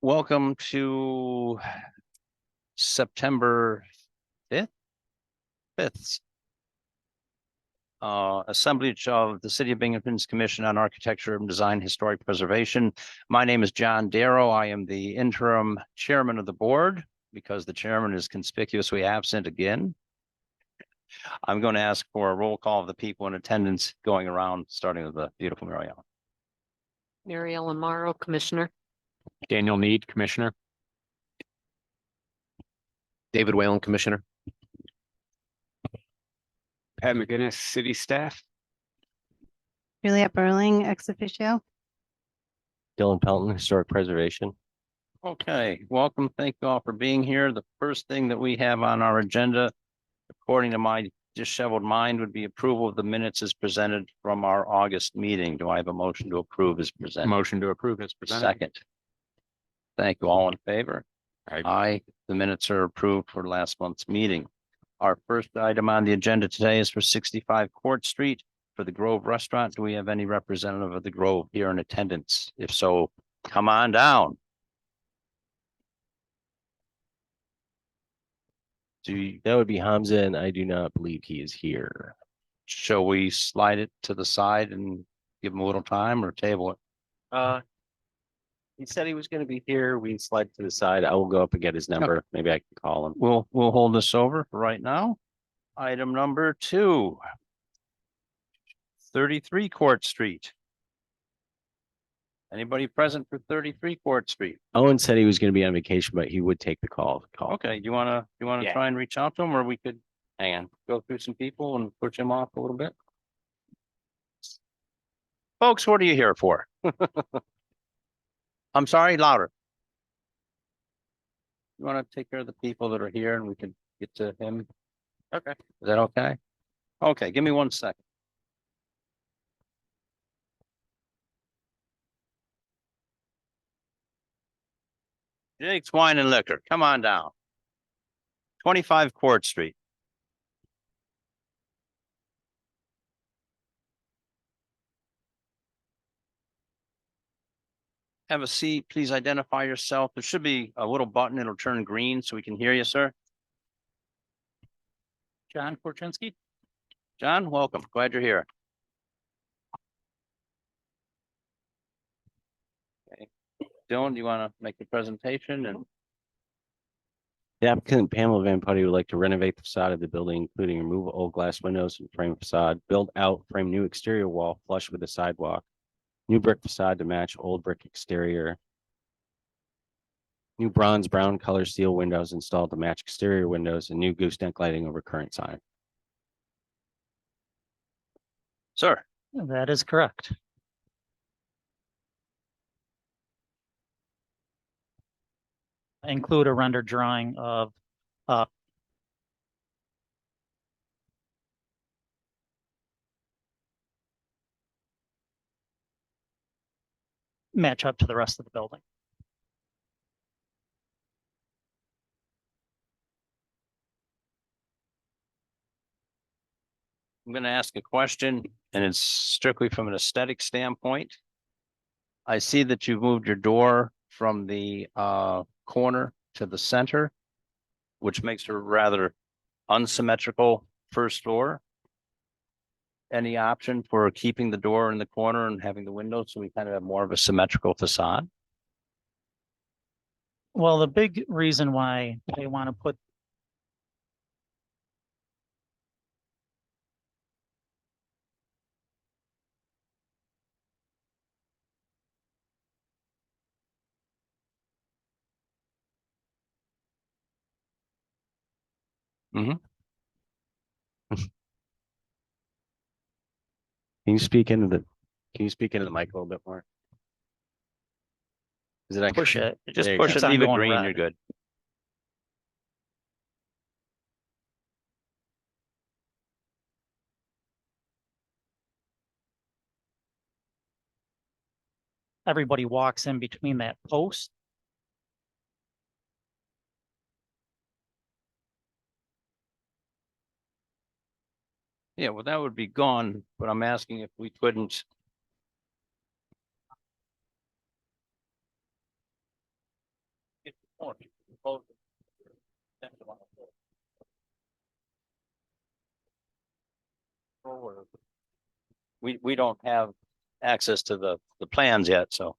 welcome to September 5th. Assemblage of the City of Binghamton's Commission on Architecture and Design Historic Preservation. My name is John Darrow. I am the interim chairman of the board because the chairman is conspicuously absent again. I'm going to ask for a roll call of the people in attendance going around, starting with the beautiful Mary Ellen. Mary Ellen Morrow, Commissioner. Daniel Need, Commissioner. David Whalen, Commissioner. Pat McGinnis, City Staff. Juliette Burling, ex officio. Dylan Pelton, Historic Preservation. Okay, welcome. Thank you all for being here. The first thing that we have on our agenda, according to my disheveled mind, would be approval of the minutes as presented from our August meeting. Do I have a motion to approve as presented? Motion to approve as presented. Second. Thank you. All in favor? Aye. Aye. The minutes are approved for last month's meeting. Our first item on the agenda today is for 65 Court Street for the Grove Restaurant. Do we have any representative of the Grove here in attendance? If so, come on down. That would be Hamza, and I do not believe he is here. Shall we slide it to the side and give him a little time or table it? He said he was going to be here. We slide to the side. I will go up and get his number. Okay. Maybe I can call him. We'll hold this over for right now. Item number 2. 33 Court Street. Anybody present for 33 Court Street? Owen said he was going to be on vacation, but he would take the call. Okay, you wanna Yeah. try and reach out to him, or we could hang on, go through some people and push him off a little bit? Folks, what are you here for? I'm sorry, louder. You want to take care of the people that are here and we can get to him? Okay. Is that okay? Okay, give me 1 second. Jake's Wine and Liquor, come on down. 25 Court Street. Have a seat. Please identify yourself. There should be a little button. It'll turn green so we can hear you, sir. John Korchinski. John, welcome. Glad you're here. Okay. Dylan, do you want to make the presentation? And The applicant Pamela Van Putty would like to renovate the facade of the building, including remove old glass windows and frame facade, build out frame new exterior wall flush with the sidewalk, new brick facade to match old brick exterior, new bronze brown color steel windows installed to match exterior windows, and new gooseneck lighting over current sign. sir, That is correct. I include a rendered drawing of match up to the rest of the building. I'm going to ask a question, and it's strictly from an aesthetic standpoint. I see that you've moved your door from the corner to the center, which makes a rather unsymmetrical first floor. Any option for keeping the door in the corner and having the window so we kind of have more of a symmetrical facade? Well, the big reason why they want to put Can you speak into the mic a little bit more? Is it push it. Just There you push go. it, leave it It's on green, going you're red. good. Everybody walks in between that post. Yeah, well, that would be gone, but I'm asking if we couldn't. we don't have access to the plans yet, so.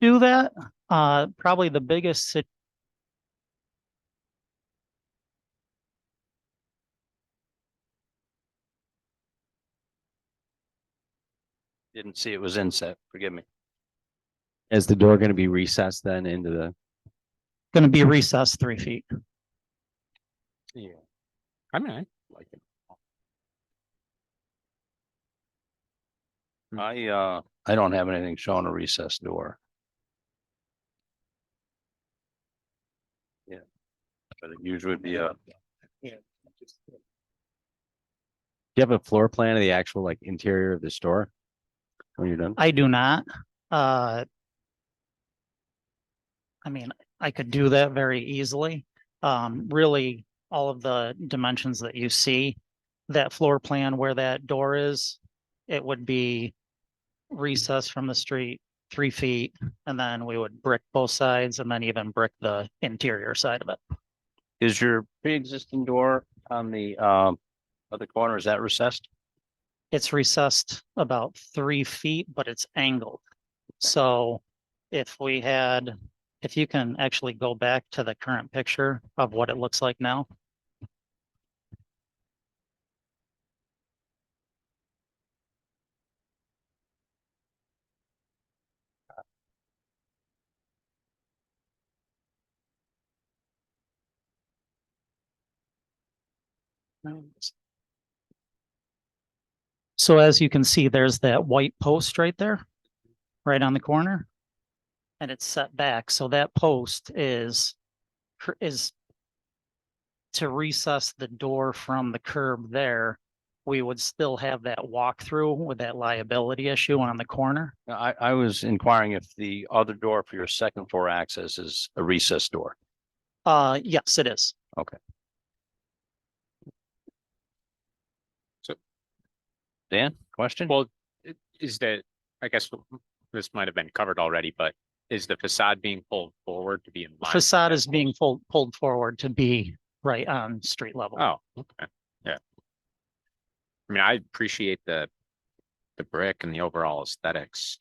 Do that, probably the biggest Didn't see it was inset, forgive me. Is the door going to be recessed then into the, gonna be recessed 3 feet. Yeah. I mean, I like it. I don't have anything showing a recessed door. Yeah. But it usually would be a, do you have a floor plan of the actual like interior of the store? When you're done? I do not. I mean, I could do that very easily. Really, all of the dimensions that you see, that floor plan where that door is, it would be recessed from the street 3 feet, and then we would brick both sides and then even brick the interior side of it. is your pre-existing door on the other corner, is that recessed? It's recessed about 3 feet, but it's angled. So if you can actually go back to the current picture of what it looks like now. So as you can see, there's that white post right there, right on the corner. And it's set back. So that post is to recess the door from the curb there. We would still have that walkthrough with that liability issue on the corner. I was inquiring if the other door for your second floor access is a recessed door. Yes, it is. Dan, question? Well, is that, I guess this might have been covered already, but is the facade being pulled forward to be in line? with Facade that is being pulled forward to be right on street level. Oh, okay, yeah. I mean, I appreciate the brick and the overall aesthetics.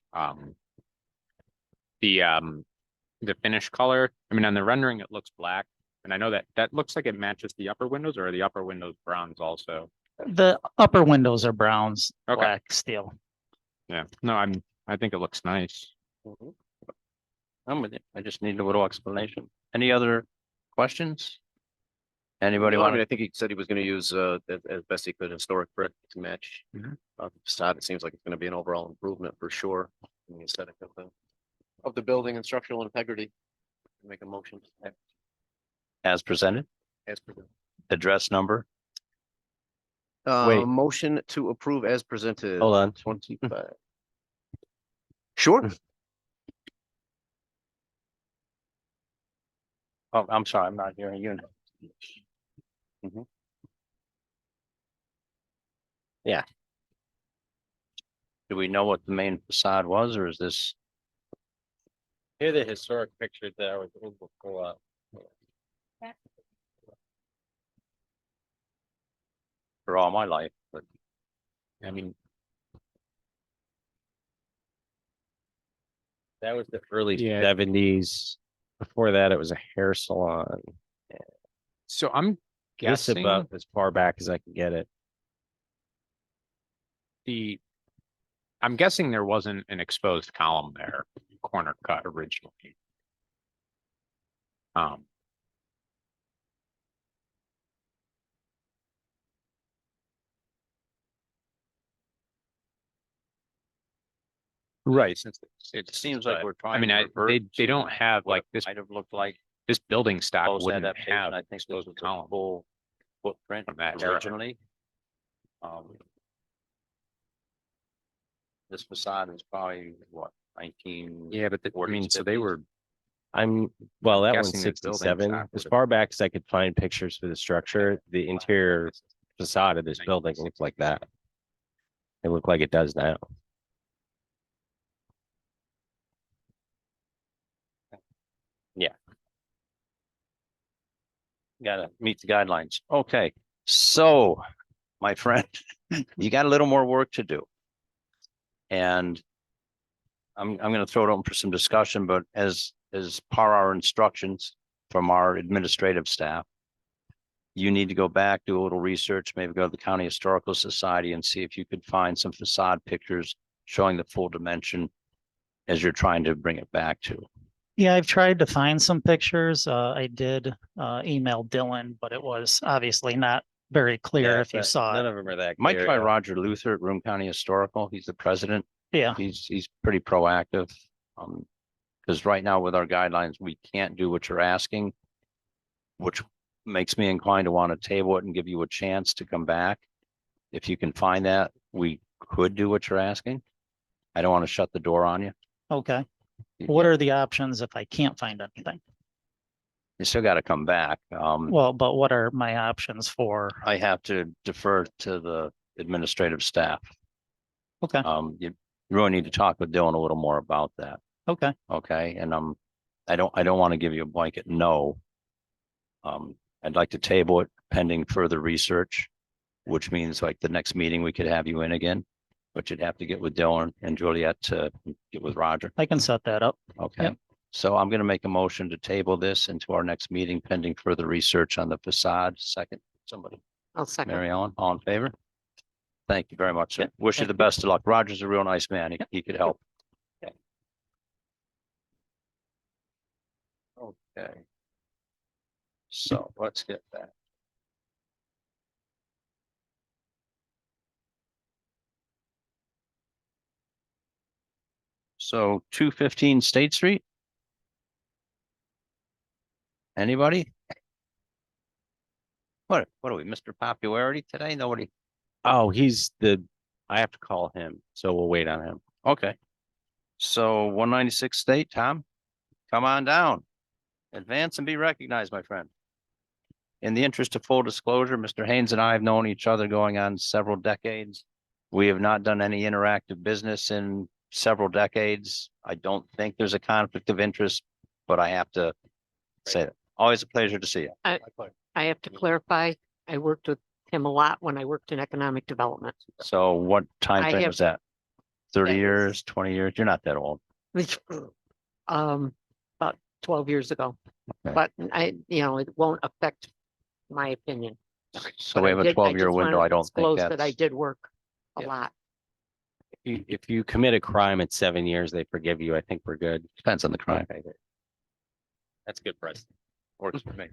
The finish color, I mean, on the rendering, it looks black. And I know that looks like it matches the upper windows, or are the upper windows browns also? The upper windows are browns, Okay. black steel. Yeah, no, I think it looks nice. I'm with you. I just need a little explanation. Any other questions? Anybody No, I mean, want I think he said he was gonna use as best he could historic brick to match Mhm. the facade. It seems like it's gonna be an overall improvement for sure. In the aesthetic of the building and structural integrity. Make a motion as presented, as presented. address number? Wait. Motion to approve as presented. hold on. 25. Sure. Oh, I'm sorry, I'm not hearing you. Mhm. Yeah. Do we know what the main facade was, or is this? Here are the historic pictures that I was able to pull up. For all my life, but I mean, That was the early Yeah. 70s. Before that, it was a hair salon. so I'm This guessing about as far back as I can get it. I'm guessing there wasn't an exposed column there, corner cut originally. Right, since it seems like we're I trying. mean, to revert they to don't have what like it this, might have looked like this building stock post wouldn't adaptation. have I think this exposed was a column. full footprint From that era. originally. This facade is probably what, 19? Yeah, but I mean, so they 40s, were, Well, that one's guessing the building 67. stock As would've- far back as I could find pictures for the structure, the interior facade of this building looked like that. It looked like it does now. Gotta meet the guidelines. Okay, so my friend, you got a little more work to do. And I'm gonna throw it open for some discussion, but as per our instructions from our administrative staff, you need to go back, do a little research, maybe go to the County Historical Society and see if you could find some facade pictures showing the full dimension as you're trying to bring it back to. Yeah, I've tried to find some pictures. I did email Dylan, but it was obviously not very clear if you saw None it. of them are that. Might clear, try yeah. Roger Luther at Room County Historical. He's the president. Yeah, He's pretty proactive. Because right now with our guidelines, we can't do what you're asking, which makes me inclined to want to table it and give you a chance to come back. If you can find that, we could do what you're asking. I don't want to shut the door on you. okay. What are the options if I can't find anything? You still got to come back. Well, but what are my options for? I have to defer to the administrative staff. Okay, You really need to talk with Dylan a little more about that. okay, Okay, and I don't want to give you a blanket no. I'd like to table it pending further research, which means like the next meeting we could have you in again, but you'd have to get with Dylan and Juliet to get with Roger. I can set that up. Okay, Yep. so I'm gonna make a motion to table this into our next meeting pending further research on the facade. Second, somebody, I'll second. Mary Ellen, all in favor? Thank you very much, sir. Yeah, Wish you thank the best of luck. Roger's a real nice man. He could help. Okay. So let's get that. So 215 State Street? Anybody? What are we, Mr. Popularity today? Nobody? Oh, I have to call him, so we'll wait on him. Okay. So 196 State, Tom, come on down. Advance and be recognized, my friend. In the interest of full disclosure, Mr. Haynes and I have known each other going on several decades. We have not done any interactive business in several decades. I don't think there's a conflict of interest, but I have to say that. Always a pleasure to see you. I have to clarify, I worked with him a lot when I worked in economic development. So what time I frame have- was that? 30 that years, was- 20 years? You're not that old. About 12 years ago. Okay. But it won't affect my opinion. So But we I have a did- 12-year just window. wanted I to don't think disclose That I that's, did work a Yeah. lot. If you commit a crime at 7 years, they forgive you. I think we're good. depends on the crime. Okay, good. That's good, President. Works for me.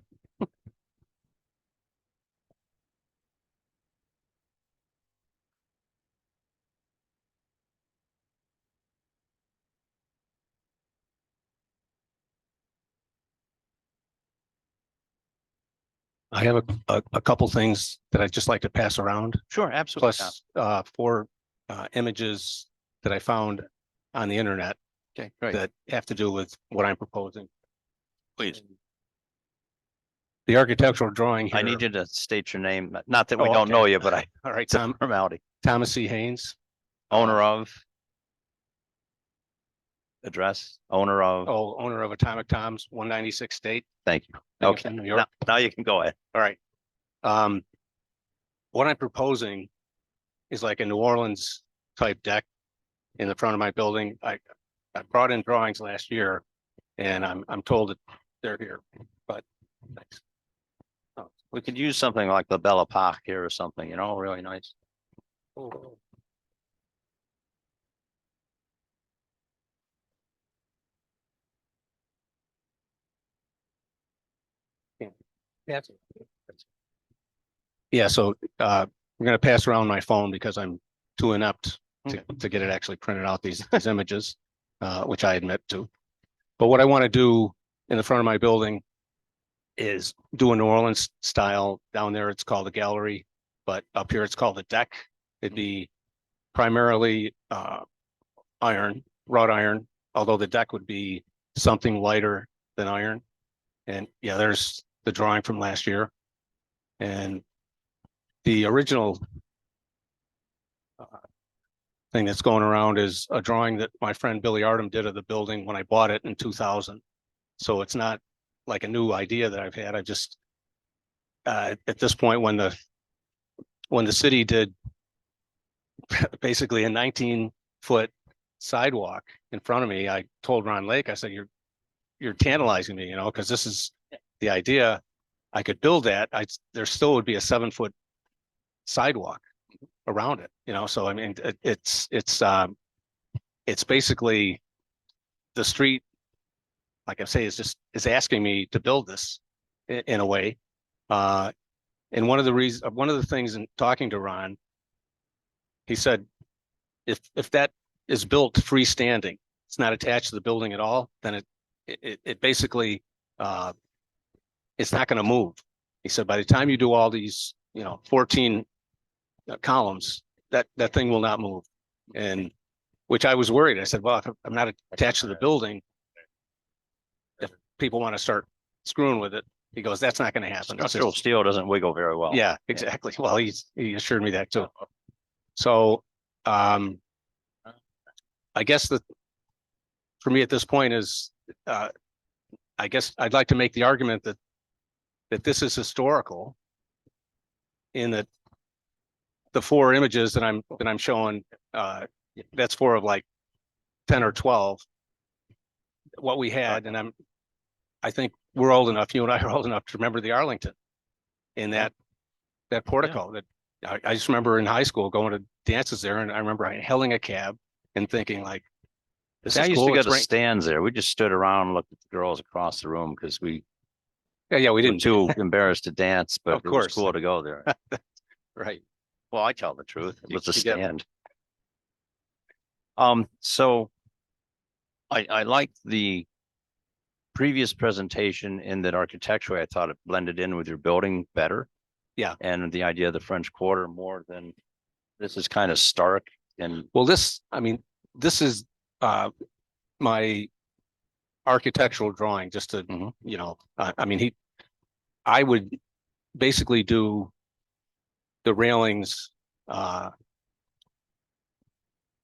I have a couple things that I'd just like to pass around, Sure, absolutely. Tom. plus four images that I found on the internet Okay, great. that have to do with what I'm proposing. Please. The architectural drawing here. I need you to state your name. Not that we Oh, don't okay. know you, but All right, it's a formality. Thomas C. Haynes, Owner of. Address, owner of, owner of Atomic Tom's 196 State, thank you. Okay, Binghamton, New now, York. now you can go ahead. All right. What I'm proposing is like a New Orleans type deck in the front of my building. I brought in drawings last year and I'm told that they're here, but thanks. We could use something like the Belle Epoque here or something, really nice. Yeah, so we're gonna pass around my phone because I'm too inept Okay. to get it actually printed out, these images, which I admit to. But what I want to do in the front of my building is do a New Orleans style. Down there, it's called the gallery, but up here it's called the deck. It'd be primarily iron, wrought iron, although the deck would be something lighter than iron. And yeah, there's the drawing from last year. And the original thing that's going around is a drawing that my friend Billy Artem did of the building when I bought it in 2000. So it's not like a new idea that I've had. I just at this point, when when the city did basically a 19-foot sidewalk in front of me, I told Ron Lake, I said, you're tantalizing me, because this is the idea. I could build that. There still would be a 7-foot sidewalk around it, so I mean, it's basically the street, like I say, is asking me to build this in a way. And one of the things in talking to Ron, he said, if that is built freestanding, it's not attached to the building at all, then it basically, it's not going to move. He said, by the time you do all these, 14 columns, that thing will not move. And which I was worried. I said, well, if I'm not attached to the building, if people want to start screwing with it, he goes, that's not going to happen. Structural steel doesn't wiggle very well. Yeah, exactly. Well, he assured me that too. So, I guess for me at this point is, I guess I'd like to make the argument that this is historical in that the 4 images that I'm showing, that's 4 of like 10 or 12, what we had. And I think we're old enough, you and I are old enough to remember the Arlington in that portico that I just remember in high school going to dances there. And I remember hailing a cab and thinking like, this I is used cool. to go It's to rain- stands there. We just stood around and looked at the girls across the room because we Yeah, we were didn't too embarrassed to dance, but Of it was course. cool to go there. Right. Well, I tell the truth. It You- was a you get- stand. So I liked the previous presentation in that architecturally, I thought it blended in with your building better. Yeah. And the idea of the French Quarter more than this is kind of stark and Well, this is my architectural drawing, just to, Mhm. I would basically do the railings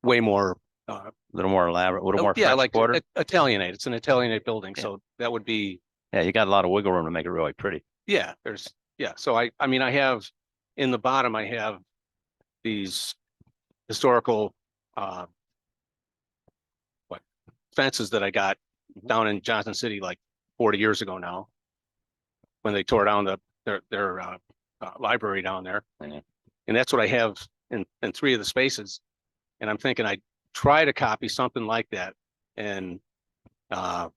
way more a little more elaborate, a little more yeah, French like Quarter. Italianate. It's an Italianate building, Yeah. so that would be, Yeah, you got a lot of wiggle room to make it really pretty. yeah, so I have in the bottom, I have these historical fences that I got down in Johnson City like 40 years ago now, when they tore down their library down there. Yeah. And that's what I have in 3 of the spaces. And I'm thinking I'd try to copy something like that. And, and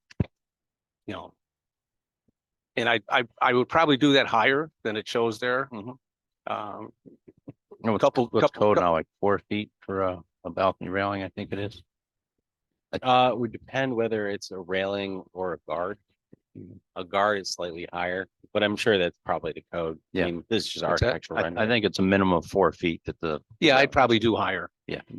I would probably do that higher than it shows there. Mhm. Um, No, what's code now, like 4 feet for a balcony railing, I think it is. It would depend whether it's a railing or a guard. A guard is slightly higher, but I'm sure that's probably the code. Yeah. I mean, this is just What's that? architectural I rendering. think it's a minimum of 4 feet that yeah, I'd probably do higher.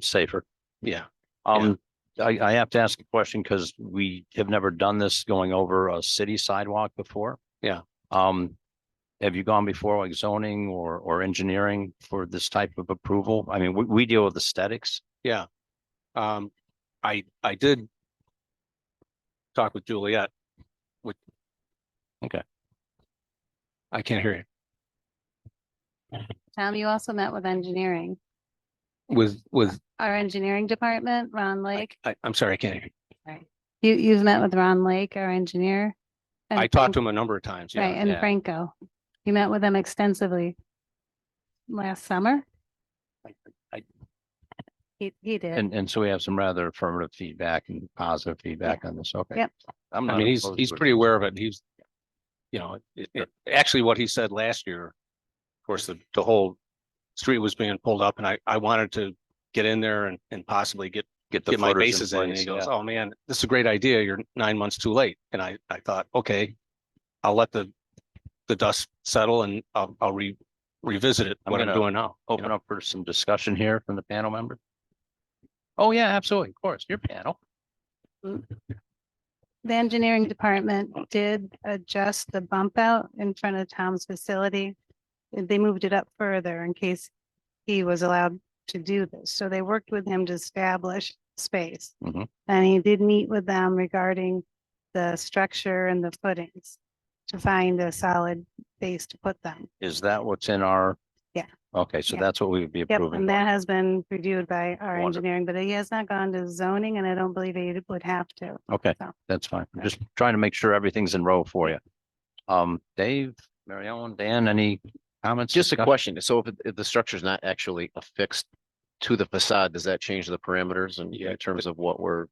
safer. Yeah. I have to ask a question because we have never done this going over a city sidewalk before. Yeah. Have you gone before like zoning or engineering for this type of approval? I mean, we deal with aesthetics. Yeah. I did talk with Juliet. Okay. I can't hear you. Tom, you also met with engineering, With, our engineering department, Ron Lake. I'm sorry, I can't hear you. You've met with Ron Lake, our engineer. and I talked Frank- to him a number of times. Right, Yeah. and yeah. Franco. You met with them extensively last summer. I- He did. And so we have some rather affirmative feedback and positive feedback on this. Okay. Yep. I'm I not mean, he's opposed to it. pretty aware of it. He's, actually what he said last year, of course, the whole street was being pulled up and I wanted to get in there and possibly get Get my footers bases in. And place, he goes, yeah. oh man, this is a great idea. You're 9 months too late. And I thought, okay, I'll let the dust settle and I'll revisit it, I'm what I'm gonna doing now. Open up for some discussion here from the panel member. Oh, yeah, absolutely. Of course, your panel. The engineering department did adjust the bump out in front of Tom's facility. They moved it up further in case he was allowed to do this. So they worked with him to establish space. Mhm. And he did meet with them regarding the structure and the footings to find a solid base to put them. Is that what's in our? Yeah. Okay, so Yeah. that's what we would be Yep, approving. and that has been reviewed by our Wonderful. engineering, but he has not gone to zoning and I don't believe he would have to. Okay, So. that's fine. I'm Yeah. just trying to make sure everything's in row for you. Dave, Mary Ellen, Dan, any comments? Just a discussion? question. So if the structure is not actually affixed to the facade, does that change the parameters in terms of what we're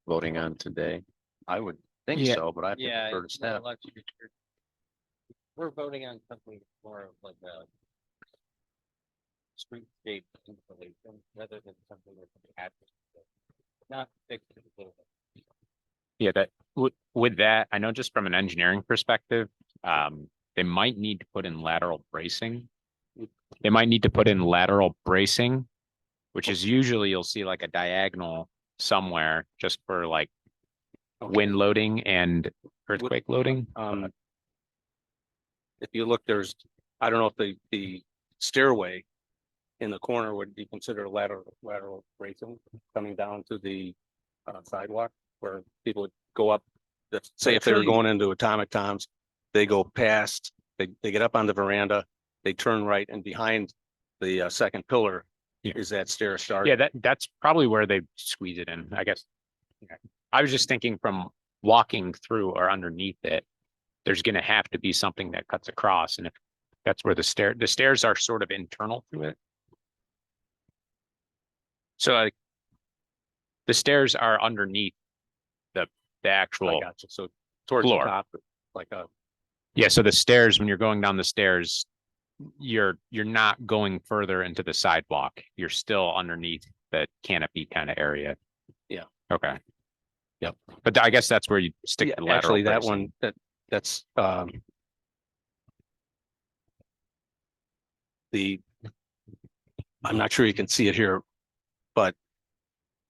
voting on today? I would think Yeah. so, but I have to defer to staff. We're voting on something more of like a streetscape installation rather than something that's not fixed to the building. Yeah, that with that, I know just from an engineering perspective, they might need to put in lateral bracing. They might need to put in lateral bracing, which is usually you'll see like a diagonal somewhere just for like wind loading and earthquake loading. If you look, I don't know if the stairway in the corner would be considered lateral bracing coming down to the sidewalk where people would go up. Say if they were Actually- going into Atomic Tom's, they go past, they get up on the veranda, they turn right, and behind the second pillar Yeah. is that stair start. Yeah, that's probably where they squeeze it in, I guess. I was just thinking from walking through or underneath it, there's gonna have to be something that cuts across, and if that's where the stairs are sort of internal to it. So like the stairs are underneath the I actual, got you. So towards the floor. top, like a, yeah, so the stairs, when you're going down the stairs, you're not going further into the sidewalk. You're still underneath the canopy kind of area. Yeah. Okay. Yep. But I guess that's where you stick yeah, the lateral actually that bracing. one, that's I'm not sure you can see it here, but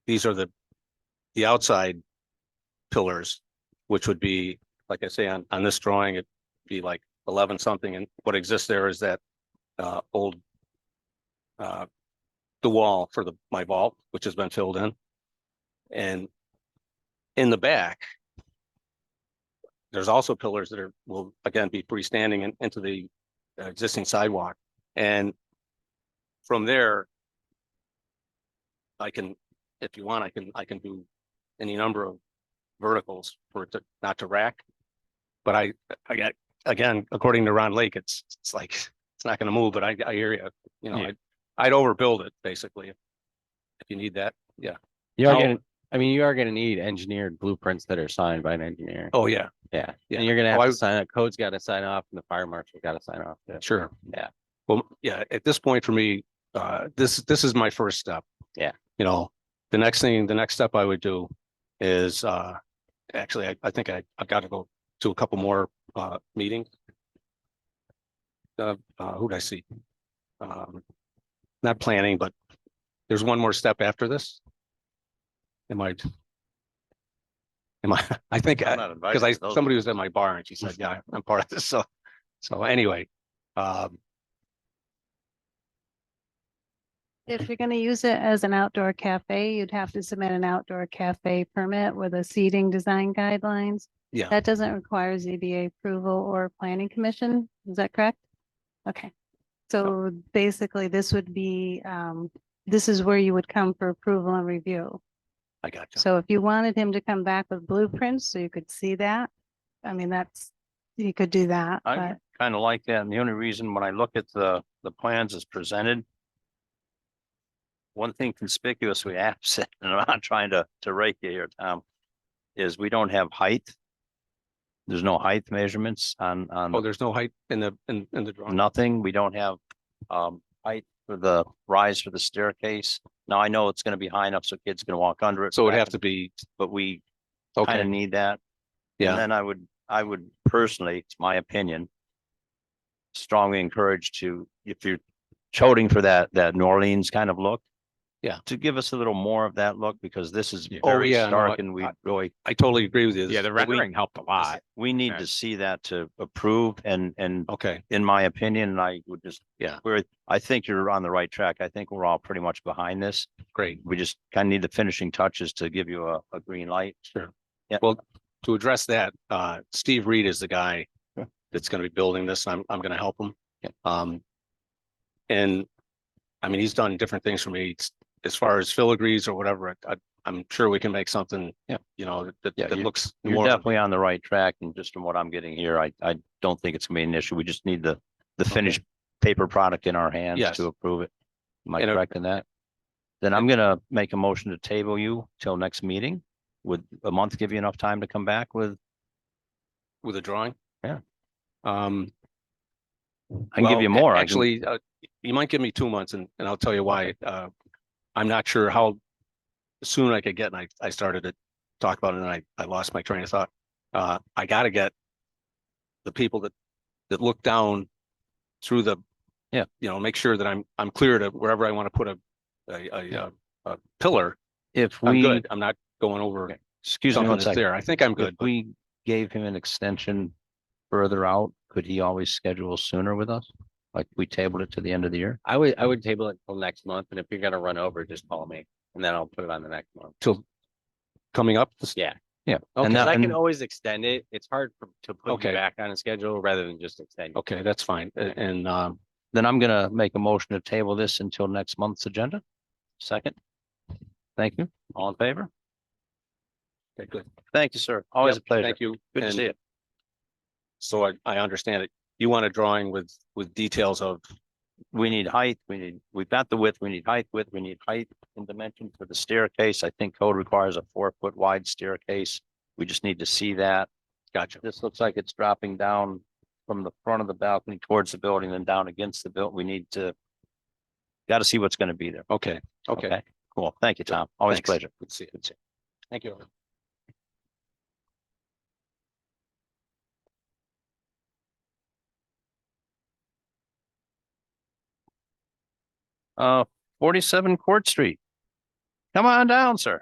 these are the outside pillars, which would be, like I say, on this drawing, it'd be like 11 something, and what exists there is that old the wall for my vault, which has been filled in. And in the back, there's also pillars that will again be freestanding into the existing sidewalk. And from there, I can, if you want, I can do any number of verticals for it to not to rack. But I got, again, according to Ron Lake, it's like it's not going to move. But I hear you. You know, Yeah. I'd overbuild it basically if you need that. Yeah. You are How- gonna, I mean, you are gonna need engineered blueprints that are signed by an engineer. Oh yeah. Yeah, Yeah. and you're gonna Oh, have to sign it. Code's got to sign off and the fire marshal got to sign off. too. Sure. Yeah. Well, yeah, at this point for me, this is my first step. Yeah. You know, the next step I would do is, actually, I think I've got to go to a couple more, meetings. Who'd I see? Not planning, but there's one more step after this. I think, I'm not invited because to those. somebody was at my bar and she said, yeah, I'm part of this. So anyway, If you're gonna use it as an outdoor cafe, you'd have to submit an outdoor cafe permit with a seating design guidelines. yeah, That doesn't require ZBA approval or planning commission. Is that correct? Okay. So basically, this would be, this is where you would come for approval and review. I got you. So if you wanted him to come back with blueprints, so you could see that, I mean, you could do that, I but kind of like that. And the only reason when I look at the plans as presented, one thing conspicuously absent, and I'm not trying to rake you here, Tom, is we don't have height. There's no height measurements on Oh, there's no height in the drawing? nothing. We don't have height for the rise for the staircase. Now I know it's gonna be high enough so kids can walk under it. So it'd have to be, But we kind of okay, need that. And yeah, then I would personally, it's my opinion, strongly encourage if you're toting for that New Orleans kind of look. Yeah. To give us a little more of that look, because this is Yeah. Oh, very yeah, no, stark I- and we really, I totally agree with you. Yeah, the but we- rendering helped a lot. we need Yeah. to see that to approve and Okay, in my opinion, and I would just. Yeah. I think you're on the right track. I think we're all pretty much behind this. great, We just kind of need the finishing touches to give you a green light. sure. Yeah. Well, to address that, Steve Reed is the guy that's gonna be building this. I'm gonna help him. Yeah. And I mean, he's done different things for me. As far as filigrees or whatever, I'm sure we can make something, Yeah. you know, that Yeah, looks You're more. definitely on the right track, and just from what I'm getting here, I don't think it's gonna be an issue. We just need the finished paper product in our hands Yes. to approve it. Am I And, correct in that? Then I'm gonna make a motion to table you till next meeting. Would a month give you enough time to come back with? With a drawing? Yeah. Um. I can give well, you more. I can- Actually, you might give me 2 months and I'll tell you why. I'm not sure how soon I could get, and I started to talk about it and I lost my train of thought. I gotta get the people that look down through the, Yeah. you know, make sure that I'm clear to wherever I want to put a pillar. If I'm we, good. I'm not going over Okay. excuse me something one that's second. there. I think I'm If good, but we gave him an extension further out, could he always schedule sooner with us? Like we tabled it to the end of the year? I would table it till next month, and if you're gonna run over, just call me, and then I'll put it on the next month. till coming up. Yeah. Yeah. Okay. And Cause that, I can and always extend it. It's hard to put Okay. you back on a schedule rather than just extend. Okay, that's fine. And then I'm gonna make a motion to table this until next month's agenda. Second. Thank you. All in favor? okay, good. Thank you, sir. Always a Yep, pleasure. Thank you. Good to And see you. So I understand it. You want a drawing with details of, We need height, we've got the width, we need height, we need height and dimension for the staircase. I think code requires a 4-foot wide staircase. We just need to see that. gotcha. This looks like it's dropping down from the front of the balcony towards the building, then down against the building. We need to. Got to see what's going to be there. Okay, okay. Cool. Thank you, Tom. Always a Thanks. pleasure. Good to see you. Good to see you. Thank you. Uh, 47 Court Street. Come on down, sir.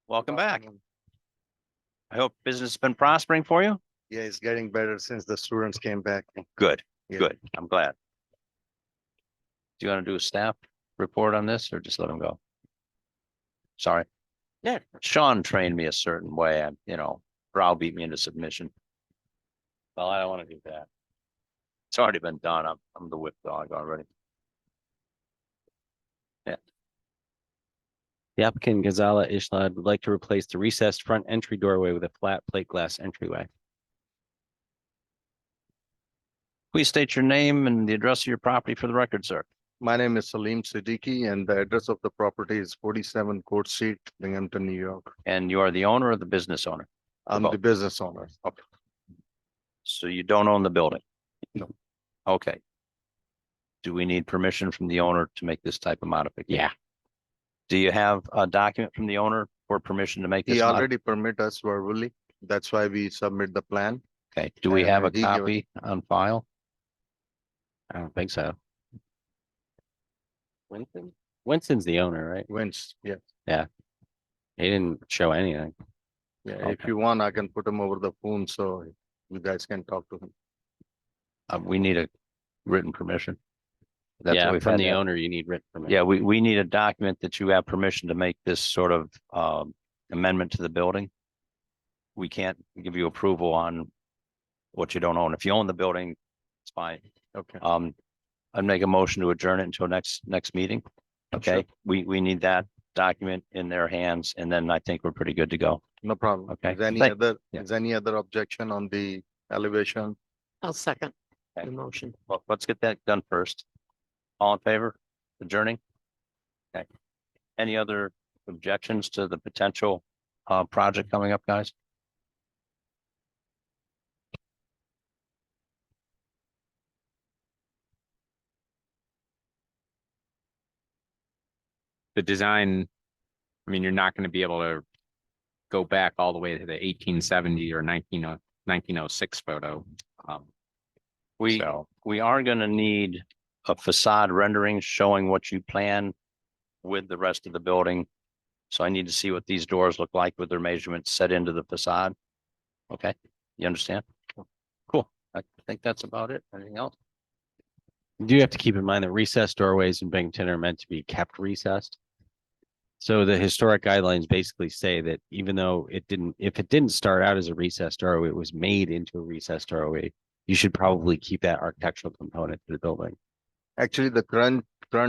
Welcome back. I hope business has been prospering for you. Yeah, it's getting better since the students came back. Good, Yeah. good. I'm glad. Do you want to do a staff report on this or just let them go? Sorry. Yeah. Sean trained me a certain way and, browbeat me into submission. Well, I don't wanna do that. It's already been done. I'm the whip dog already. The applicant Gazala Ishlad would like to replace the recessed front entry doorway with a flat plate glass entryway. Please state your name and the address of your property for the record, sir. My name is Salim Siddiqui and the address of the property is 47 Court Street, Binghamton, New York. And you are the owner or the business owner? I'm both. the business owner. So you don't own the building? No. Okay. Do we need permission from the owner to make this type of modification? Yeah. Do you have a document from the owner for permission to make this? He already permit us verbally. That's why we submit the plan. Okay, do we have a he gave it- copy on file? I don't think so. Winston's the owner, right? Wins, yeah. He didn't show anything. Yeah, if Okay. you want, I can put him over the phone so you guys can talk to him. We need a written permission. That's what Yeah, we've from had the that. owner, you need written permission. Yeah, we need a document that you have permission to make this sort of amendment to the building. We can't give you approval on what you don't own. If you own the building, it's fine. Okay. I'd make a motion to adjourn it until next meeting. Okay, we need that document in their hands, and then I think we're pretty good to go. No problem. Okay. Is any Thank- other, yeah. is any other objection on the elevation? I'll second Okay. the motion. Well, let's get that done first. All in favor, adjourning? Okay. Any other objections to the potential project coming up, guys? The design, I mean, you're not gonna be able to go back all the way to the 1870 or 1906 photo. We So, we are gonna need a facade rendering showing what you plan with the rest of the building. So I need to see what these doors look like with their measurements set into the facade. Okay, you understand? Cool. I think that's about it. Anything else? You do have to keep in mind that recessed doorways in Binghamton are meant to be kept recessed. So the historic guidelines basically say that even though if it didn't start out as a recessed ROE, it was made into a recessed ROE. You should probably keep that architectural component to the building. Actually, the current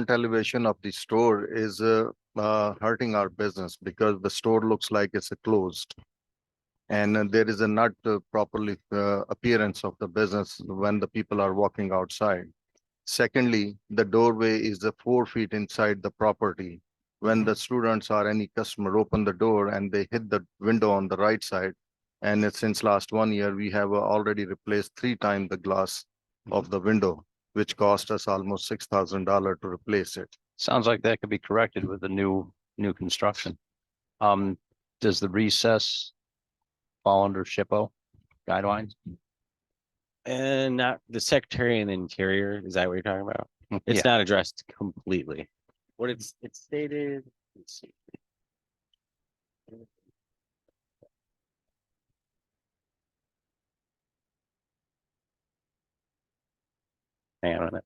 elevation of the store is hurting our business because the store looks like it's closed. And there is a not properly appearance of the business when the people are walking outside. Secondly, the doorway is 4 feet inside the property. When the students or any customer open the door and they hit the window on the right side, and since last 1 year, we have already replaced 3 times the glass of the window, which cost us almost $6,000 to replace it. Sounds like that could be corrected with the new construction. Does the recess fall under SHPO guidelines? And not the secretary and the interior, is that what you're talking about? Yeah. It's not addressed completely. What it's stated, let's see. Hang on a minute.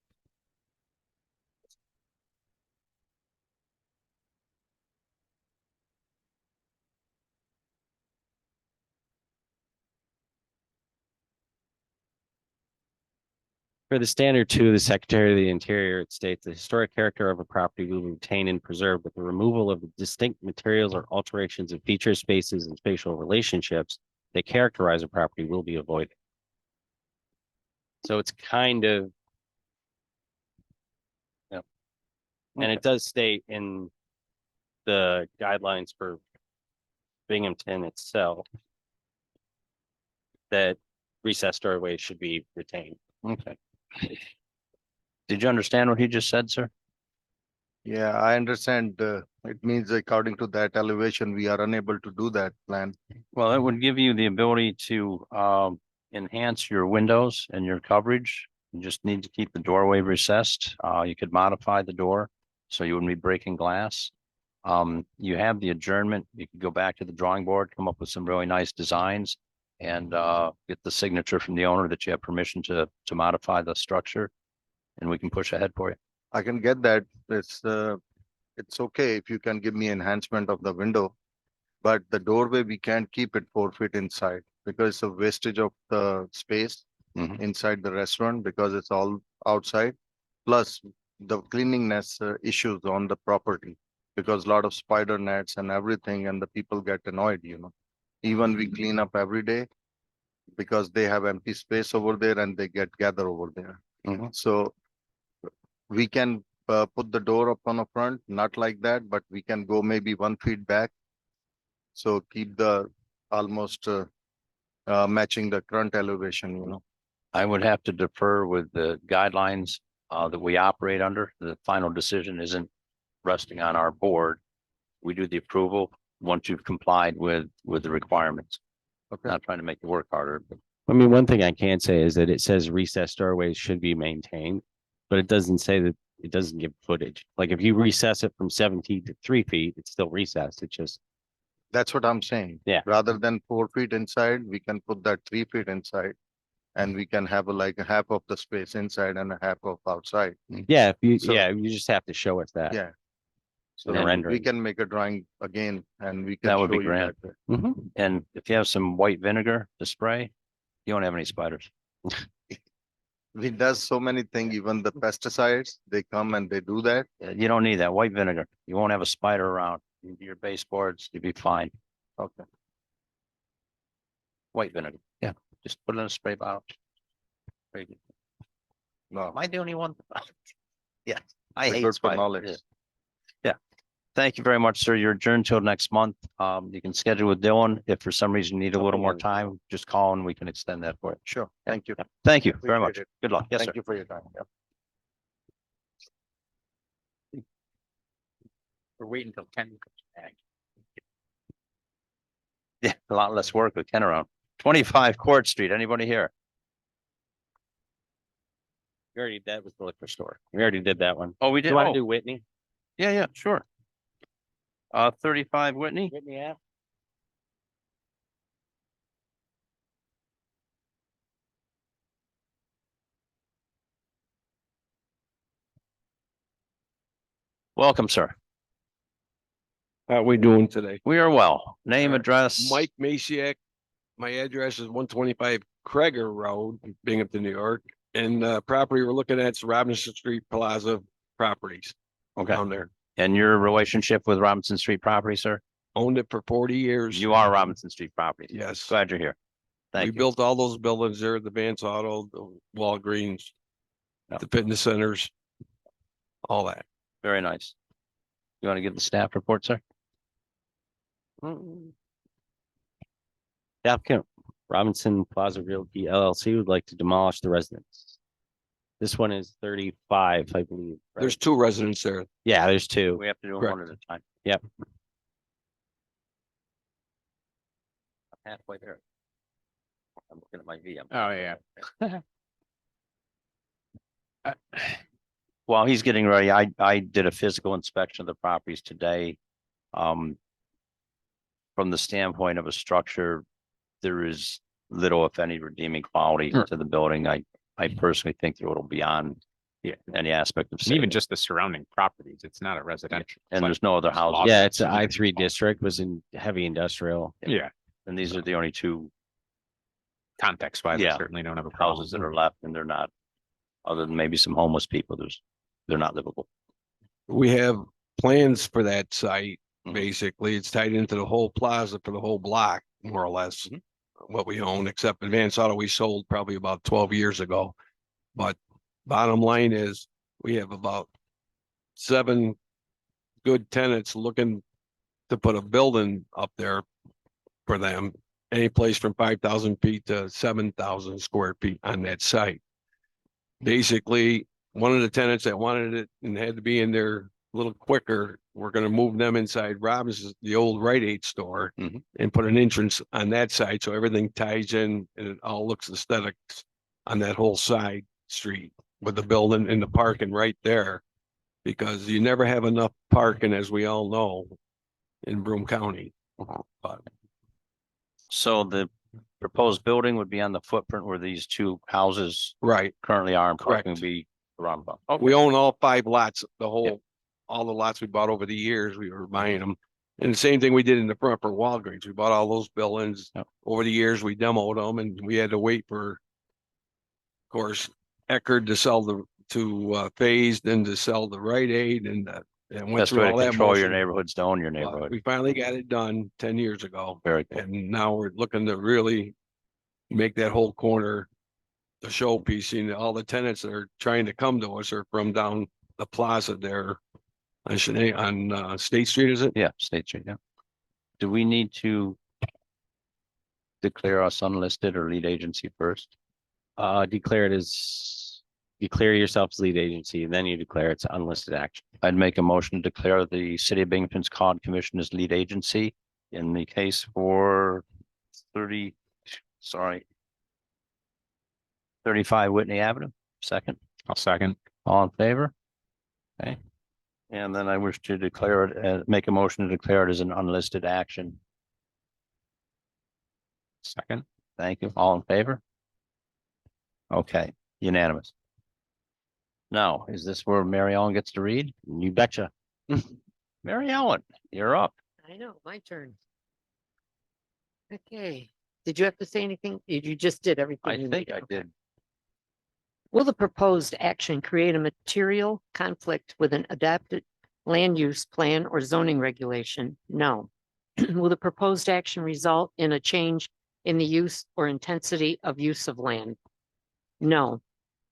For the standard 2, the Secretary of the Interior, it states the historic character of a property will be retained and preserved, with the removal of the distinct materials or alterations of features, spaces, and spatial relationships that characterize a property will be avoided. So it's kind of, yeah. And it does state in the guidelines for Binghamton itself that recessed doorways should be retained. Okay. Did you understand what he just said, sir? Yeah, I understand. It means according to that elevation, we are unable to do that plan. Well, it would give you the ability to enhance your windows and your coverage. You just need to keep the doorway recessed. You could modify the door so you wouldn't be breaking glass. You have the adjournment. You could go back to the drawing board, come up with some really nice designs and get the signature from the owner that you have permission to modify the structure, and we can push ahead for you. I can get that. It's okay if you can give me enhancement of the window, but the doorway, we can't keep it 4 feet inside because it's a wastage of the space Mhm. inside the restaurant because it's all outside. Plus the cleanliness issues on the property because a lot of spider nets and everything, and the people get annoyed, Even we clean up every day because they have empty space over there and they get gather over there. Mhm. So we can put the door up on the front, not like that, but we can go maybe 1 feet back. So keep the almost matching the current elevation. I would have to defer with the guidelines that we operate under. The final decision isn't resting on our board. We do the approval once you've complied with the requirements. Okay. Not trying to make it work harder, but I mean, one thing I can say is that it says recessed doorways should be maintained, but it doesn't say that it doesn't give footage. Like if you recess it from 7 feet to 3 feet, it's still recessed. It's just, That's what I'm saying. Yeah. Rather than 4 feet inside, we can put that 3 feet inside. And we can have like a half of the space inside and a half of outside. yeah, So- you just have to show us that. Yeah. So In a we rendering. can make a drawing again and we can That would be show you grand. that. Mhm. and if you have some white vinegar to spray, you won't have any spiders. We does so many things, even the pesticides, they come and they do that. You don't need that white vinegar. You won't have a spider around. Your baseboards, you'll be fine. Okay. White vinegar. Yeah, just put it in a spray bottle. Very good. No, Am I the only one? Yeah, I it's hate good for spiders. knowledge. Yeah. Thank you very much, sir. You're adjourned till next month. You can schedule with Dylan. If for some reason you need a little more time, just call and we can extend that for you. Sure. Thank you. Thank you very much. Appreciate it. Good luck. Yes, sir. Thank you for your time. Yeah. We're waiting until 10 comes back. Yeah, a lot less work with Ken around. 25 Court Street. Anybody here? We already, that was the liquor store. We already did that one. Oh, we Do did. you want Oh, to do Whitney? yeah, sure. 35 Whitney. Whitney Ave? Welcome, sir. How we doing today? We are well. Name, Alright. address. Mike Masiak. My address is 125 Kreger Road, Binghamton, New York. And property we're looking at is Robinson Street Plaza Properties Okay. down there. And your relationship with Robinson Street property, sir? Owned it for 40 years. You are Robinson Street property. Yes. Glad you're here. We Thank you. built all those buildings there, the Vance Auto, the Walgreens, Yeah. the fitness centers, all that. Very nice. You want to give the staff report, sir? The applicant, Robinson Plaza Realty LLC, would like to demolish the residence. This one is 35, I believe. right? There's 2 residents there. Yeah, there's 2. We have to do them Correct. one at a time. Yep. Halfway there. I'm looking at my V. Oh, yeah. While he's getting ready, I did a physical inspection of the properties today. From the standpoint of a structure, there is little, if any, redeeming quality Sure. to the building. I personally think that it'll beyond Yeah. any aspect of And even safety. just the surrounding properties, it's not a residential. And It's there's no other houses. Yeah, it's an I3 district, was in heavy industrial. like- Yeah, And these are the only 2 context wise, I Yeah. certainly don't have a problem. houses that are left, and they're not, other than maybe some homeless people, they're not livable. We have plans for that site. Mhm. Basically, it's tied into the whole plaza for the whole block, more or less. Mhm. What we own, except Advance Auto, we sold probably about 12 years ago. But bottom line is, we have about 7 good tenants looking to put a building up there for them. Any place from 5,000 feet to 7,000 square feet on that site. Basically, one of the tenants that wanted it and had to be in there a little quicker, we're gonna move them inside Robinson's, the old Rite Aid store. Mhm. And put an entrance on that side, so everything ties in and it all looks aesthetics on that whole side street with the building and the parking right there. Because you never have enough parking, as we all know, in Broome County. But So the proposed building would be on the footprint where these 2 houses right, currently are, and parking would Correct. be around about. we own all 5 lots, the whole, all the lots we bought over the years, we were buying them. And the same thing we did in the front for Walgreens. We bought all those buildings. Yep. Over the years, we demoed them and we had to wait for, of course, Eckerd to sell Phased, then to sell the Rite Aid and went Best through way to all that control your motion. neighborhoods to own your But neighborhood. We finally got it done 10 years ago. Very cool. And now we're looking to really make that whole corner the showpiece. And all the tenants that are trying to come to us are from down the plaza there on State Street, is it? Yeah, State Street, yeah. Do we need to declare us unlisted or lead agency first? Declare yourself as lead agency, then you declare it's unlisted action. I'd make a motion to declare the City of Binghamton's Caud Commission as lead agency in the case for 35 Whitney Avenue. Second, I'll second. all in favor? Okay. And then I wish to declare it, make a motion to declare it as an unlisted action. Second. Thank you. All in favor? Okay, unanimous. Now, is this where Mary Ellen gets to read? You betcha. Mary Ellen, you're up. I know, my turn. Okay, did you have to say anything? You just did everything. I you think needed. I Okay. did. Will the proposed action create a material conflict with an adapted land use plan or zoning regulation? No. Will the proposed action result in a change in the use or intensity of use of land? No.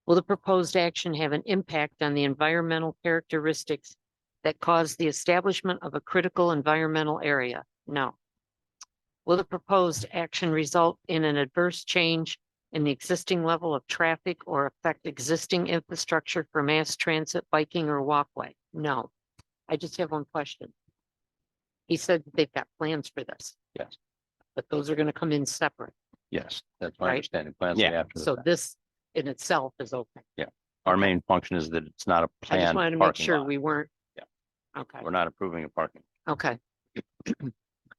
Will the proposed action have an impact on the environmental characteristics that cause the establishment of a critical environmental area? No. Will the proposed action result in an adverse change in the existing level of traffic or affect existing infrastructure for mass transit, biking, or walkway? No. I just have one question. He said they've got plans for this. Yes. But those are gonna come in separate. Yes, that's my Right. understanding. Plans Yeah, after the So fact. this in itself is okay. Our okay. main function is that it's not a I just planned wanted to make parking sure lot. we weren't. Yeah. Okay, We're not approving a parking. okay.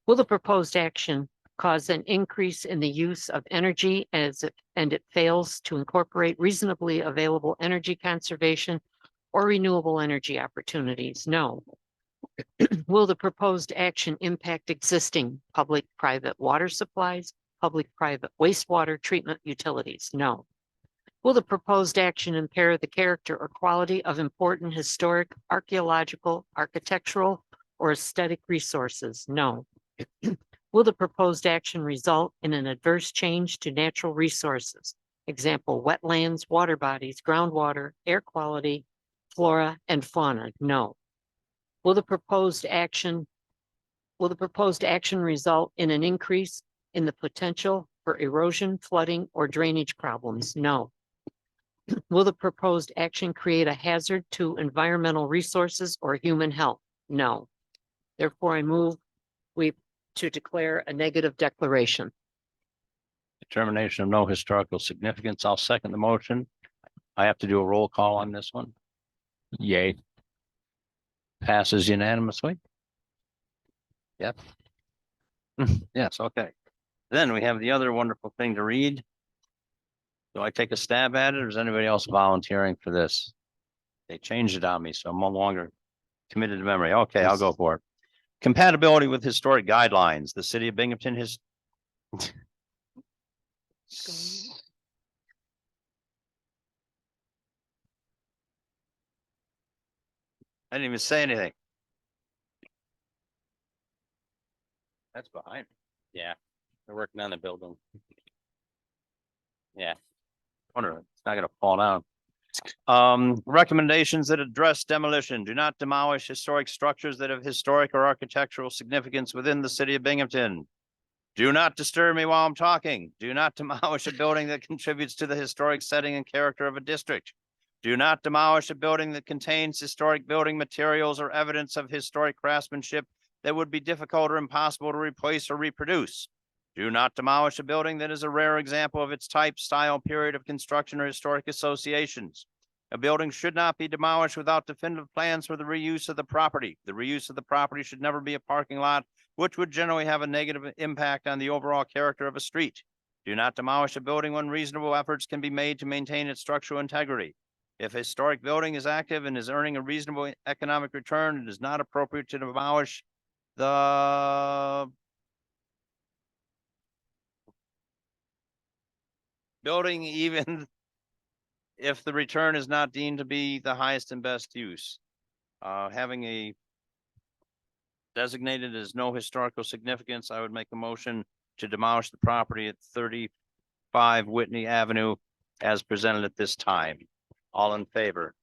Will the proposed action cause an increase in the use of energy and it fails to incorporate reasonably available energy conservation or renewable energy opportunities? No. Will the proposed action impact existing public-private water supplies, public-private wastewater treatment utilities? No. Will the proposed action impair the character or quality of important historic, archaeological, architectural, or aesthetic resources? No. Will the proposed action result in an adverse change to natural resources? Example, wetlands, water bodies, groundwater, air quality, flora, and fauna? No. Will the proposed action result in an increase in the potential for erosion, flooding, or drainage problems? No. Will the proposed action create a hazard to environmental resources or human health? No. Therefore, I move to declare a negative declaration. Determination of no historical significance. I'll second the motion. I have to do a roll call on this one. Yay. Passes unanimously. Yep. Yes, okay. Then we have the other wonderful thing to read. Do I take a stab at it or is anybody else volunteering for this? They changed it on me, so I'm no longer committed to memory. Okay, I'll go for it. Compatibility with historic guidelines. The city of Binghamton has. I didn't even say anything. That's behind me. Yeah, they're working on the building. Yeah. Wonder it's not gonna fall down. Recommendations that address demolition. Do not demolish historic structures that have historic or architectural significance within the city of Binghamton. Do not disturb me while I'm talking. Do not demolish a building that contributes to the historic setting and character of a district. Do not demolish a building that contains historic building materials or evidence of historic craftsmanship that would be difficult or impossible to replace or reproduce. Do not demolish a building that is a rare example of its type, style, period of construction, or historic associations. A building should not be demolished without definitive plans for the reuse of the property. The reuse of the property should never be a parking lot, which would generally have a negative impact on the overall character of a street. Do not demolish a building when reasonable efforts can be made to maintain its structural integrity. If a historic building is active and is earning a reasonable economic return, it is not appropriate to demolish the building even if the return is not deemed to be the highest and best use. Having a designated as no historical significance, I would make a motion to demolish the property at 35 Whitney Avenue as presented at this time. All in favor?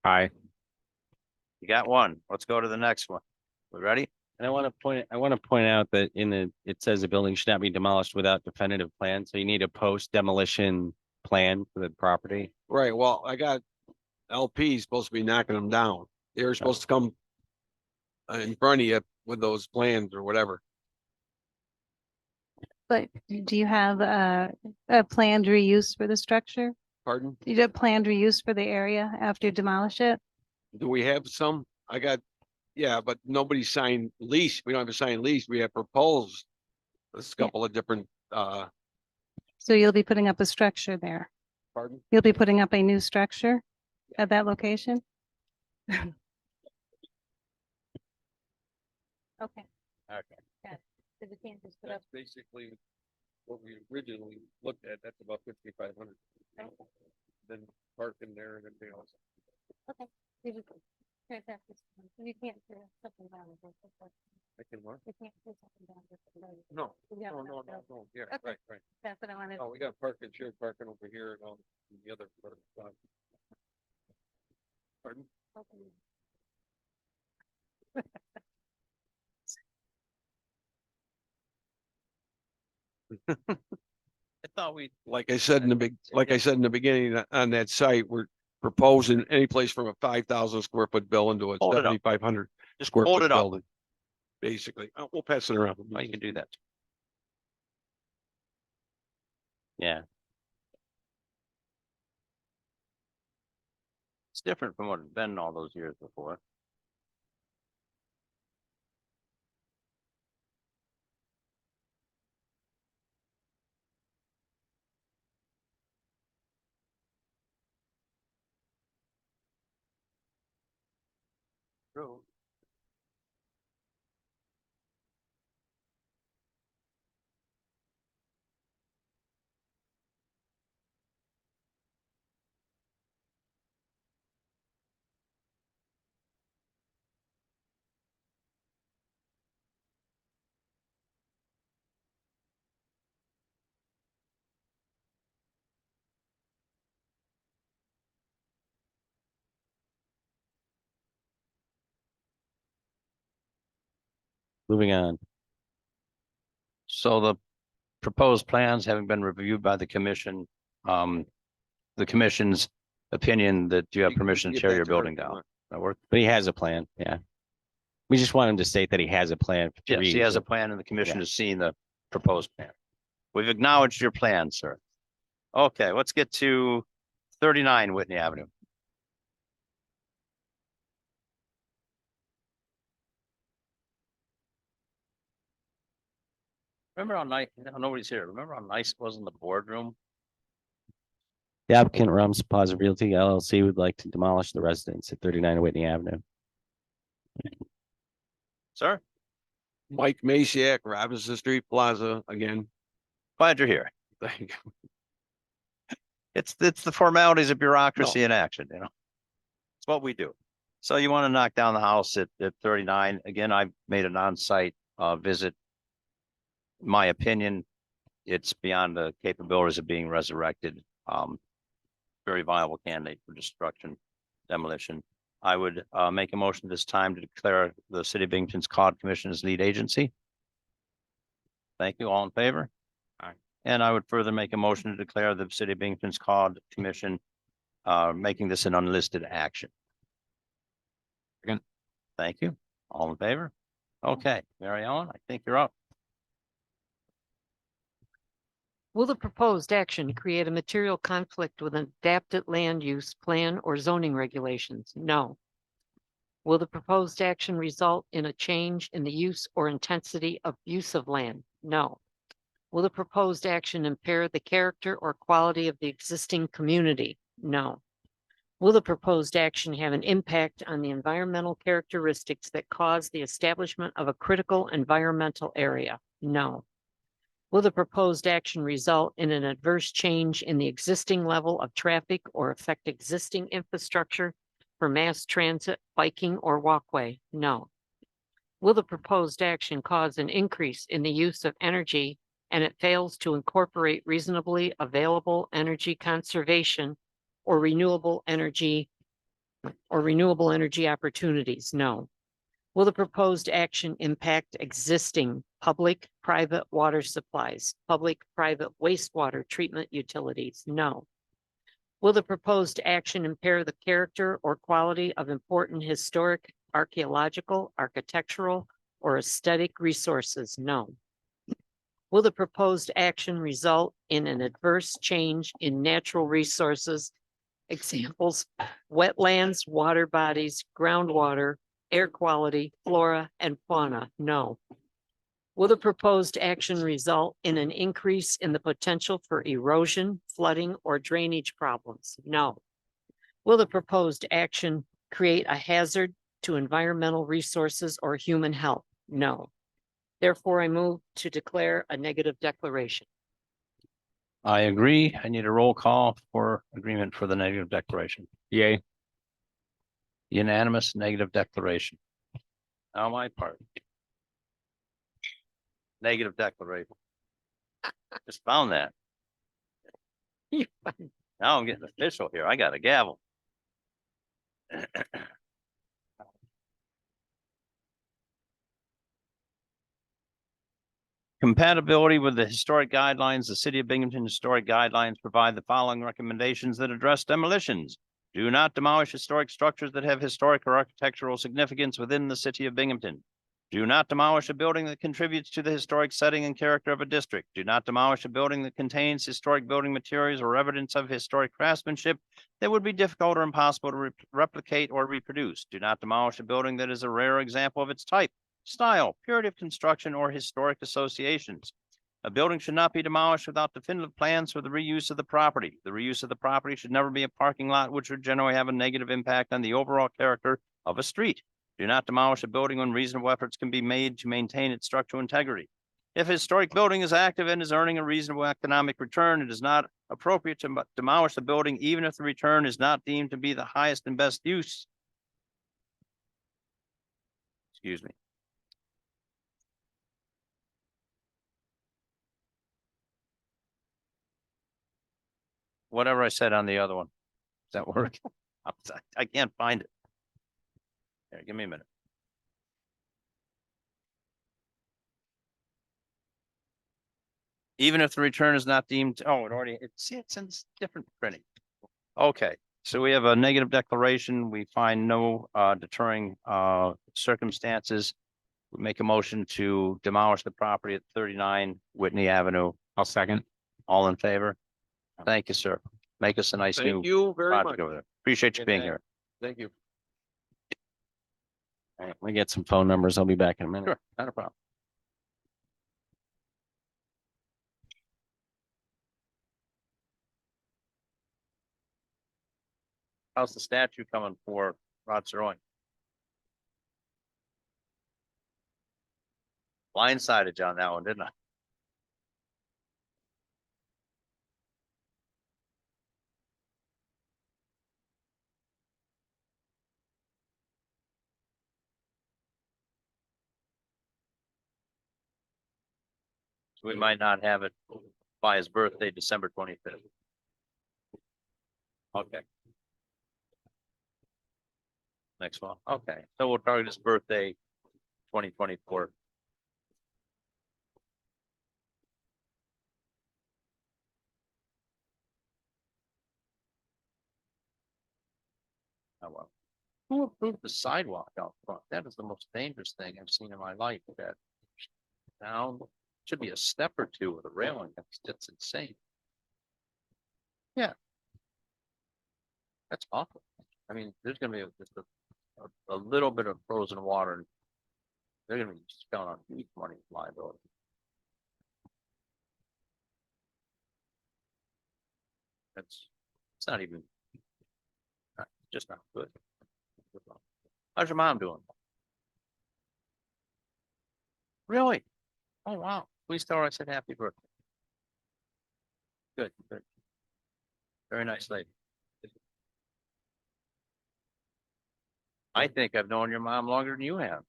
Aye. You got one. Let's go to the next one. We ready? And I want to point out that it says the building should not be demolished without definitive plan. So you need a post demolition plan for the property. Right, well, I got LP supposed to be knocking them down. They were supposed to come in front of you with those plans or whatever. But do you have a planned reuse for the structure? Pardon? Do you have planned reuse for the area after you demolish it? Do we have some? Yeah, but nobody signed lease. We don't have a signed lease. We have proposed a couple of different, So you'll be putting up a structure there. pardon? You'll be putting up a new structure at that location? Okay. Okay. Got it. So we can't just put up. That's basically what we originally looked at. That's about 5,500. Then parking there and everything else. You just- right, that's just- You can't do something down. I can work. You can't do something down. No, Yeah, no. Yeah, Okay. right. That's what I wanted. Oh, we got parking, shared parking over here and all the other. Pardon? I thought we. Like I said in the beginning, on that site, we're proposing any place from a 5,000 square foot building to a Hold it up. 7,500 Just square hold foot it up. building. Basically, we'll pass it around. Oh, you can do that. Yeah. It's different from what it's been all those years before. True. Moving on. So the proposed plans having been reviewed by the commission, the commission's opinion that you have permission to Get tear back your to her if building you down. want. That work? But he has a plan, yeah. We just want him to state that he has a plan. to Yes, he reuse has a it. plan and the commission Yeah. has seen the proposed plan. We've acknowledged your plan, sir. Okay, let's get to 39 Whitney Avenue. Remember how nice, nobody's here. Remember how nice it was in the boardroom? The applicant Rums Plaza Realty LLC would like to demolish the residence at 39 Whitney Avenue. Sir, Mike Masiak, Robinson Street Plaza, again. glad you're here. Thank you. It's the formalities of bureaucracy in action, you know. It's what we do. So you want to knock down the house at 39. Again, I made an on-site visit. My opinion, it's beyond the capabilities of being resurrected. Very viable candidate for destruction, demolition. I would make a motion this time to declare the City of Binghamton's Caud Commission as lead agency. Thank you. All in favor? Aye. And I would further make a motion to declare the City of Binghamton's Caud Commission making this an unlisted action. Second. Thank you. All in favor? Okay, Mary Ellen, I think you're up. Will the proposed action create a material conflict with an adapted land use plan or zoning regulations? No. Will the proposed action result in a change in the use or intensity of use of land? No. Will the proposed action impair the character or quality of the existing community? No. Will the proposed action have an impact on the environmental characteristics that cause the establishment of a critical environmental area? No. Will the proposed action result in an adverse change in the existing level of traffic or affect existing infrastructure for mass transit, biking, or walkway? No. Will the proposed action cause an increase in the use of energy and it fails to incorporate reasonably available energy conservation or renewable energy opportunities? No. Will the proposed action impact existing public-private water supplies, public-private wastewater treatment utilities? No. Will the proposed action impair the character or quality of important historic, archaeological, architectural, or aesthetic resources? No. Will the proposed action result in an adverse change in natural resources? Examples, wetlands, water bodies, groundwater, air quality, flora, and fauna? No. Will the proposed action result in an increase in the potential for erosion, flooding, or drainage problems? No. Will the proposed action create a hazard to environmental resources or human health? No. Therefore, I move to declare a negative declaration. I agree. I need a roll call for agreement for the negative declaration. Yay. Unanimous negative declaration. Now my part. Negative declaration. Just found that. Now I'm getting official here. I got a gavel. Compatibility with the historic guidelines, the City of Binghamton Historic Guidelines provide the following recommendations that address demolitions. Do not demolish historic structures that have historic or architectural significance within the City of Binghamton. Do not demolish a building that contributes to the historic setting and character of a district. Do not demolish a building that contains historic building materials or evidence of historic craftsmanship that would be difficult or impossible to replicate or reproduce. Do not demolish a building that is a rare example of its type, style, purity of construction, or historic associations. A building should not be demolished without definitive plans for the reuse of the property. The reuse of the property should never be a parking lot, which would generally have a negative impact on the overall character of a street. Do not demolish a building when reasonable efforts can be made to maintain its structural integrity. If a historic building is active and is earning a reasonable economic return, it is not appropriate to demolish the building, even if the return is not deemed to be the highest and best use. Excuse me. Whatever I said on the other one. Does that work? I can't find it. Here, give me a minute. Even if the return is not deemed, oh, it already, it's in different printing. Okay, so we have a negative declaration. We find no deterring circumstances. We make a motion to demolish the property at 39 Whitney Avenue. I'll second. All in favor? Thank you, sir. Make us a nice new Thank you very much. project over there. Appreciate you Good being day. here. Thank you. All right, we get some phone numbers. I'll be back in a minute. Sure, not a problem. How's the statue coming for Rod Serling? Blindsided you on that one, didn't I? We might not have it by his birthday, December 25th. Okay. Next one. Okay, so we'll target his birthday, 2024. Oh, well. Who approved the sidewalk out front? That is the most dangerous thing I've seen in my life. That now should be a step or two with a railing. That's insane. Yeah. That's awful. I mean, there's gonna be just a little bit of frozen water and they're gonna be spelling on huge money liability. It's not even, just not good. How's your mom doing? Really? Oh, wow. Please tell her I said happy birthday. Good, good. Very nice lady. I think I've known your mom longer than you have.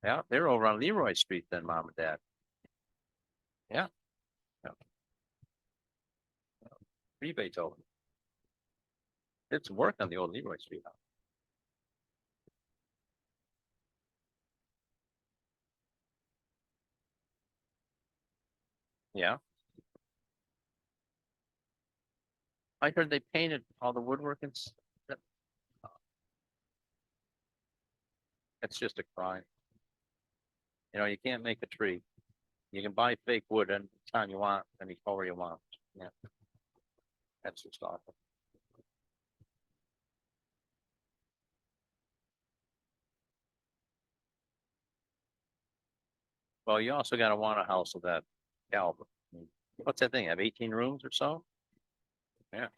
Yeah, they're over on Leroy Street then, mom and dad. Yeah. Yeah. Rebates over. Did some work on the old Leroy Street house. Yeah. I heard they painted all the woodwork and stuff. It's just a crime. You know, you can't make a tree. You can buy fake wood anytime you want, any color you want. Yeah. That's just awful. Well, you also gotta want a house of that caliber. What's that thing? Have 18 rooms or so? Yeah.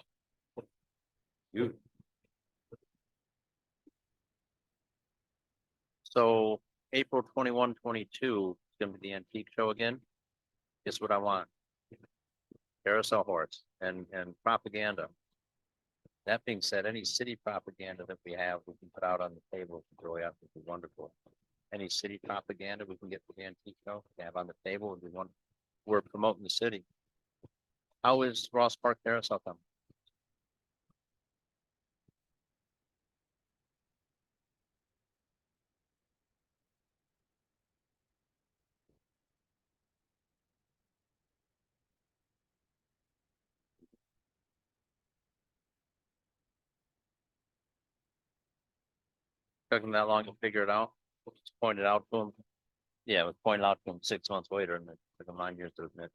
You. So April 21, 22 is gonna be the antique show again. Guess what I want? Carousel horse and propaganda. That being said, any city propaganda that we have, we can put out on the table. Really, I think is wonderful. Any city propaganda we can get for the antique show, have on the table would be one. We're promoting the city. How is Ross Park Carousel coming? Took him that long to figure it out. Just pointed out to him. Yeah, it was pointed out to him 6 months later and it took him 9 years to admit.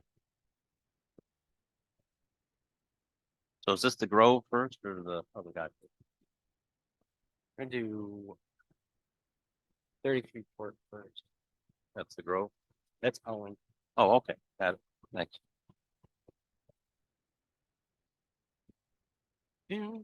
So is this the Grove first or the other guy? I do 33 Court first. That's the Grove. That's Owen. Oh, okay. Got it. Next. Yeah.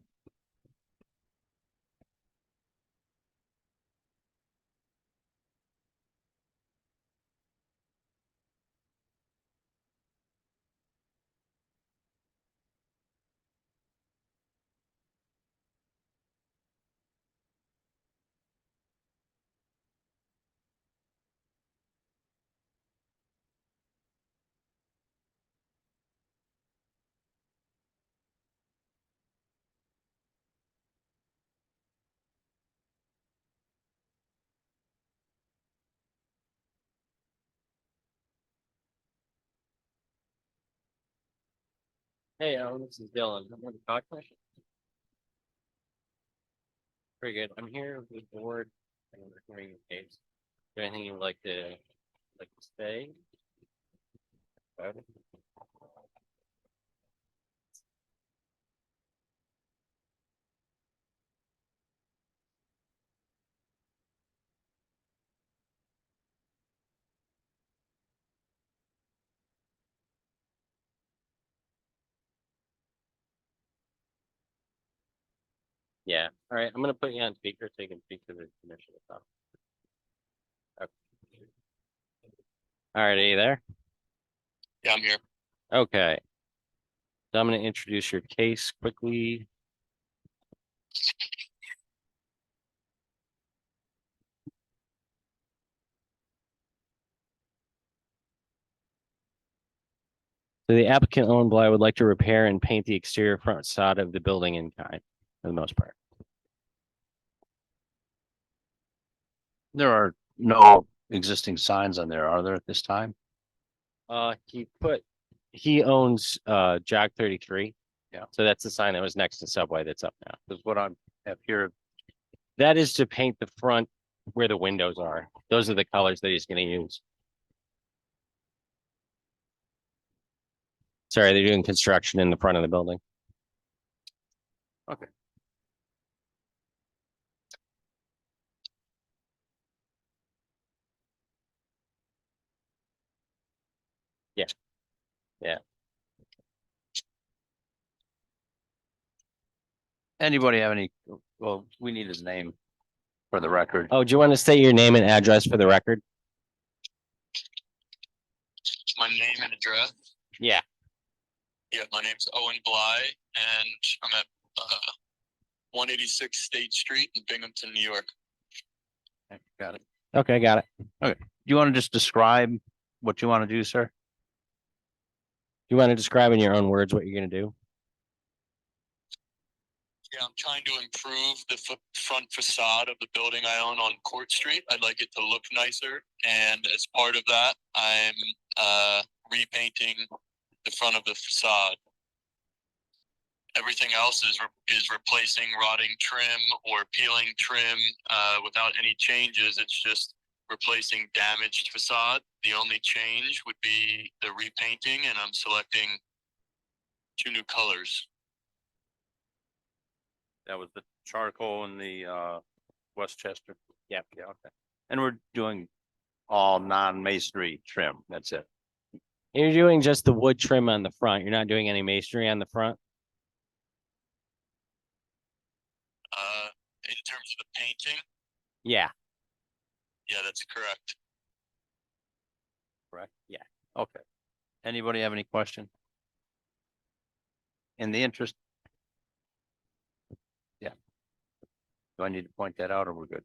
Hey, this is Dylan. I'm on the Caud Commission. Pretty good. I'm here with the board and we're hearing your case. Is there anything you'd like to say? About it? Yeah, all right, I'm gonna put you on speaker so you can speak to the commission. Okay. All right, are you there? Yeah, I'm here. Okay. So I'm gonna introduce your case quickly. So the applicant Owen Bly would like to repair and paint the exterior front facade of the building in kind, for the most part. There are no existing signs on there, are there at this time? He owns Jog 33. Yeah. So that's the sign that was next to Subway that's up now. Because what I'm have here, That is to paint the front where the windows are. Those are the colors that he's gonna use. Sorry, they're doing construction in the front of the building. Okay. Yeah. Yeah. anybody have any, well, we need his name for the record. Oh, do you want to state your name and address for the record? My name and address. Yeah. Yeah, my name's Owen Bly and I'm at 186 State Street in Binghamton, New York. Okay, got it. Okay, got it. Do you want to just describe what you want to do, sir? You want to describe in your own words what you're gonna do? Yeah, I'm trying to improve the front facade of the building I own on Court Street. I'd like it to look nicer. And as part of that, I'm repainting the front of the facade. Everything else is replacing rotting trim or peeling trim without any changes. It's just replacing damaged facade. The only change would be the repainting, and I'm selecting 2 new colors. That was the charcoal and the Westchester. Yeah, okay. And we're doing all non-masonry trim. That's it. You're doing just the wood trim on the front. You're not doing any masonry on the front? In terms of the painting, Yeah. yeah, that's correct. Correct? Yeah. Okay. Anybody have any question? In the interest. Yeah. Do I need to point that out or we're good?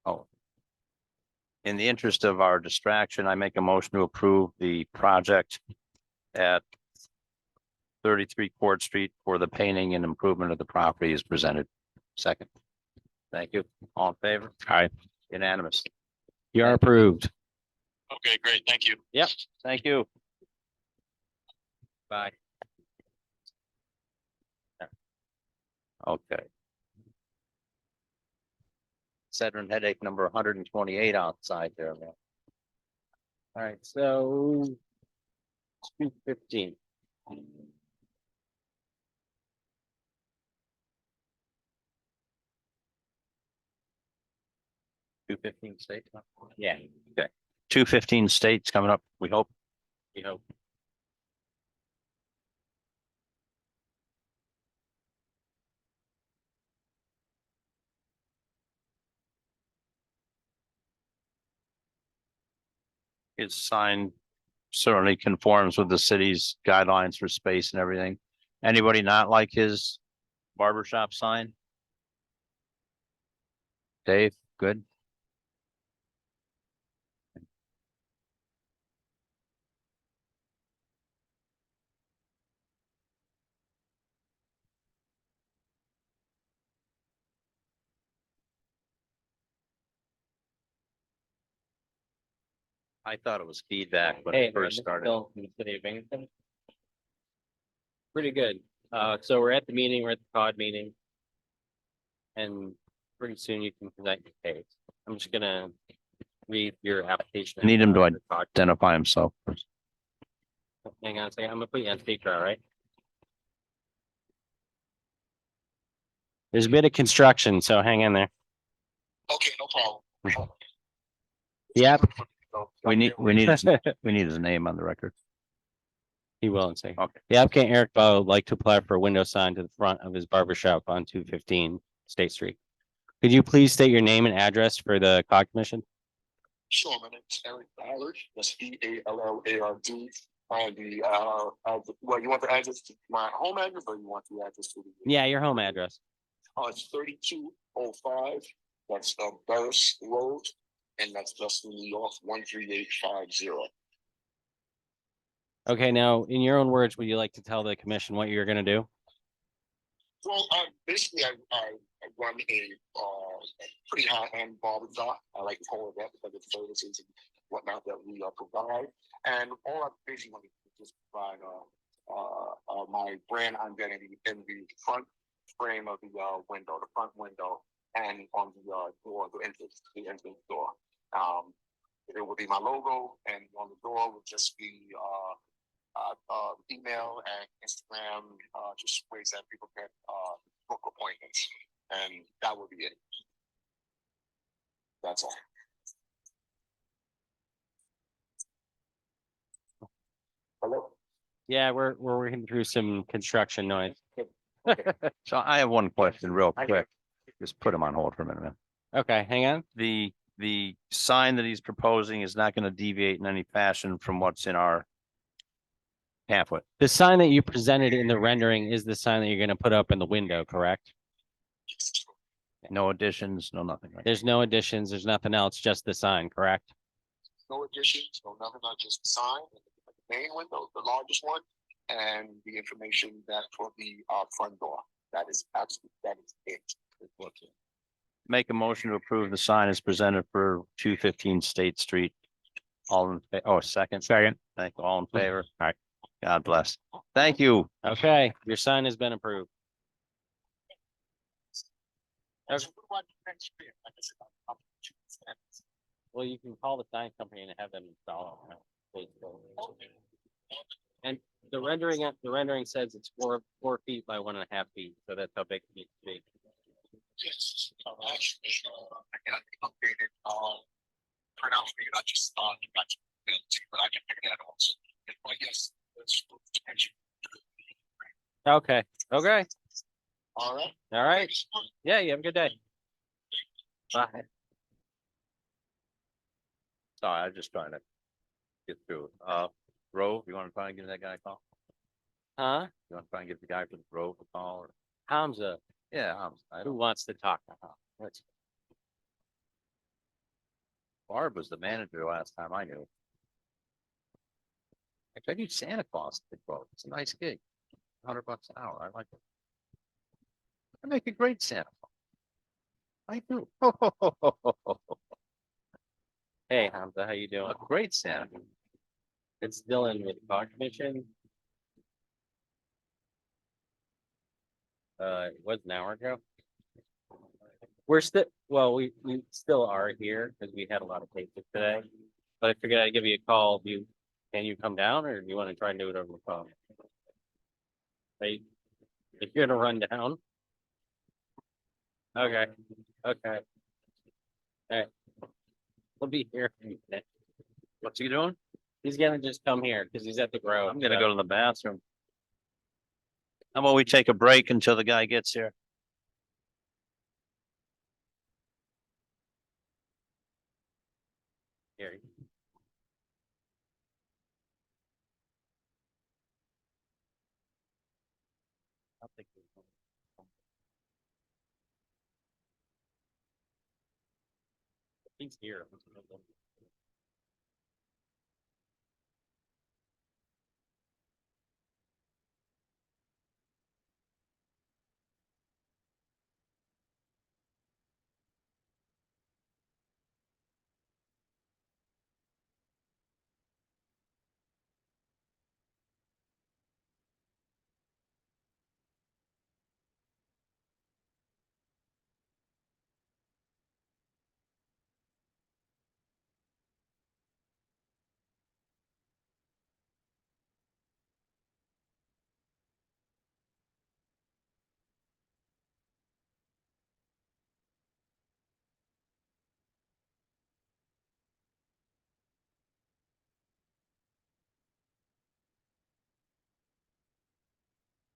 Oh. In the interest of our distraction, I make a motion to approve the project at 33 Court Street for the painting and improvement of the property as presented. Second. Thank you. All in favor? Aye. Unanimous. You are approved. Okay, great. Thank you. Yep, thank you. Bye. Okay. Sedron headache number 128 outside there, man. All right, so 215. 215 states. Yeah. Okay. 215 states coming up. We hope. We hope. His sign certainly conforms with the city's guidelines for space and everything. Anybody not like his barber shop sign? Dave, good. I thought it was feedback when Hey, it first this is started. Bill from the city of Binghamton. Pretty good. So we're at the meeting, we're at the Caud meeting. And pretty soon you can present your case. I'm just gonna read your application. I need him to for Caud. identify himself. Hang on a second, I'm gonna put you on speaker, all right? There's a bit of construction, so hang in there. Okay, no problem. Yep, We need his name on the record. he will in a second. Okay. The applicant Eric Bowe would like to apply for a window sign to the front of his barber shop on 215 State Street. Could you please state your name and address for the COG commission? Sure, my name is Eric Ballard, that's Ballard. Well, you want the address to my home address or you want the address to the? Yeah, your home address. It's 3205, that's Burris Road, and that's Justin, New York, 13850. Okay, now, in your own words, would you like to tell the commission what you're gonna do? Well, basically, I run a pretty high-end barber shop. I like to call it that because of the services and whatnot that we provide. And all I basically want to do is just provide my brand identity in the front frame of the window, the front window, and on the door, the entrance door. It will be my logo, and on the door would just be email and Instagram, just ways that people can book appointments, and that would be it. That's all. Hello? Yeah, we're working through some construction noise. So I have one question real quick. Just put him on hold for a minute, man. Okay, hang on. The sign that he's proposing is not going to deviate in any fashion from what's in our pamphlet. The sign that you presented in the rendering is the sign that you're gonna put up in the window, correct? No additions, no nothing, right? There's no additions, there's nothing else, just the sign, correct? No additions, no nothing, not just the sign, the main window, the largest one, and the information that for the front door. That is absolutely, that is it. Make a motion to approve the sign as presented for 215 State Street. All in, second. Second. Thank you. All in favor. All right. God bless. Thank you. Okay, your sign has been approved. Well, you can call the sign company and have them install it. And the rendering says it's 4 feet by 1.5 feet, so that's how big it needs to be. Yes, actually, I got updated, printout for you, not just, but I can figure that also. But yes, that's. Okay, okay, All right. all right. Yeah, you have a good day. Bye. Sorry, I'm just trying to get through. Rove, you want to try and give that guy a call? Huh? You want to try and give the guy from Rove a call or? Hamza, Yeah, I who don't. wants to talk to him? Let's- Barb was the manager last time I knew. Actually, I knew Santa Claus at the quote. It's a nice gig. $100 an hour. I like it. I make a great Santa Claus. I do. Hey Hamza, how you doing? A great Santa. It's Dylan with the Park Commission. It was an hour ago. We're still, well, we still are here because we had a lot of cases today. But I figured I'd give you a call. Can you come down or do you want to try and do it over the phone? Hey, if you're gonna run down. Okay, okay. All right. We'll be here. in a minute. What's he doing? He's gonna just come here because he's at the Grove. I'm gonna go to the bathroom. How about we take a break until the guy gets here? Here. I'll take this one. He's here.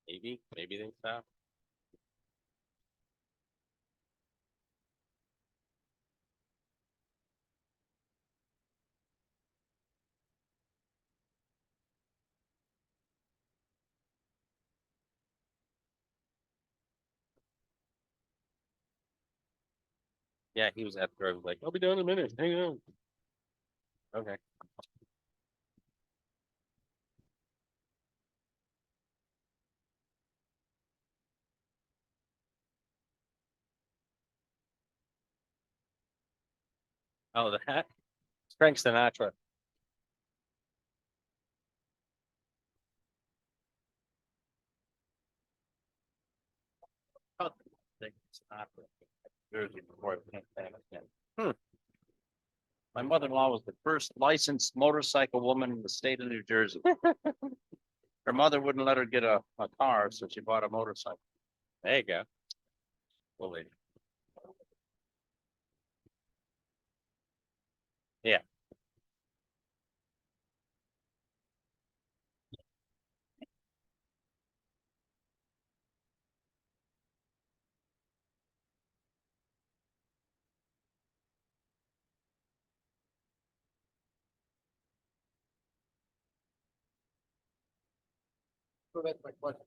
Maybe they stop. Yeah, he was at the door, like, I'll be done in a minute, hang on. Okay. Oh, the hat? It's Frank Sinatra. Oh, Frank Sinatra. Jersey before it became famous again. My mother-in-law was the first licensed motorcycle woman in the state of New Jersey. Her mother wouldn't let her get a car, so she bought a motorcycle. There you go. Well, lady. Yeah. So that's my question.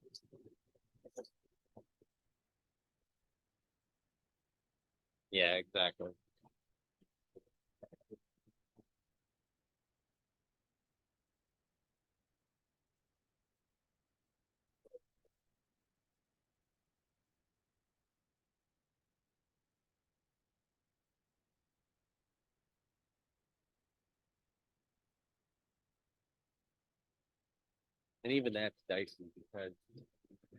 Yeah, exactly. And even that's dicey because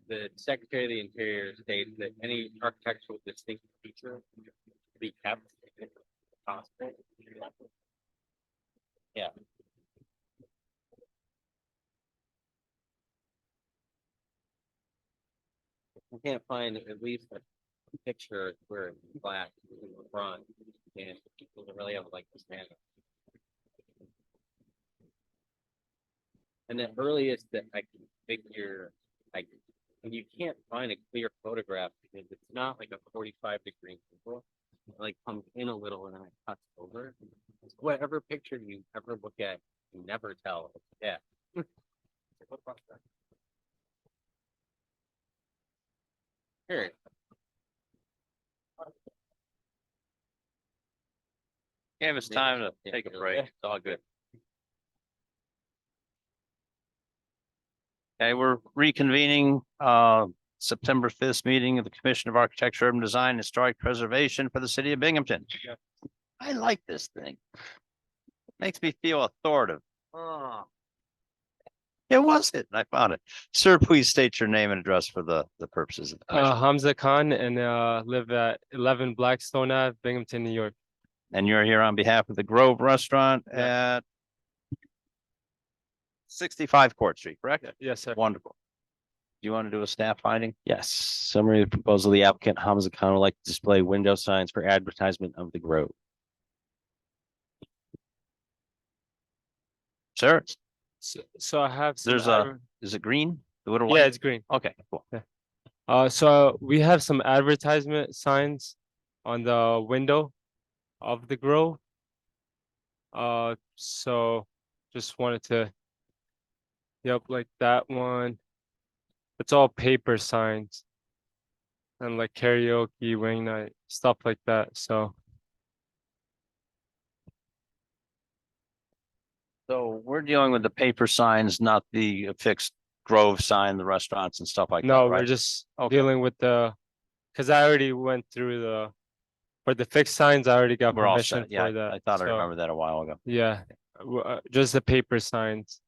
the Secretary of the Interior states that any architectural distinct feature to be kept if possible. Yeah. You can't find at least a picture where it's black in the front and people don't really have like this man. And the earliest that I can figure, and you can't find a clear photograph because it's not like a 45-degree angle. It like comes in a little and then it cuts over. Whatever picture you ever look at, you never tell. Yeah. Here. Give us time to take a break. It's all good. Okay, we're reconvening September 5th meeting of the Commission of Architecture, Urban Design, and Historic Preservation for the city of Binghamton. I like this thing. Makes me feel authoritative. Oh. It was it. I found it. Sir, please state your name and address for the purposes of the commission. Hamza Khan and live at 11 Blackstone Ave, Binghamton, New York. And you're here on behalf of the Grove Restaurant at 65 Court Street, correct? Yes, sir. Wonderful. Do you want to do a staff finding? Yes, summary of the proposal, the applicant Hamza Khan would like to display window signs for advertisement of the Grove. Sir, So I have some there's is it green? The little yeah, white? it's green. Okay, cool. So we have some advertisement signs on the window of the Grove. So just wanted to, yep, like that one. It's all paper signs and like karaoke, wing night, stuff like that. So we're dealing with the paper signs, not the affixed Grove sign, the restaurants and stuff like that, no, right? we're just Okay. dealing with because I already went through for the fixed signs, I already got We're all permission set. Yeah, for that. I thought I So, remembered that a while ago. yeah, just the paper signs.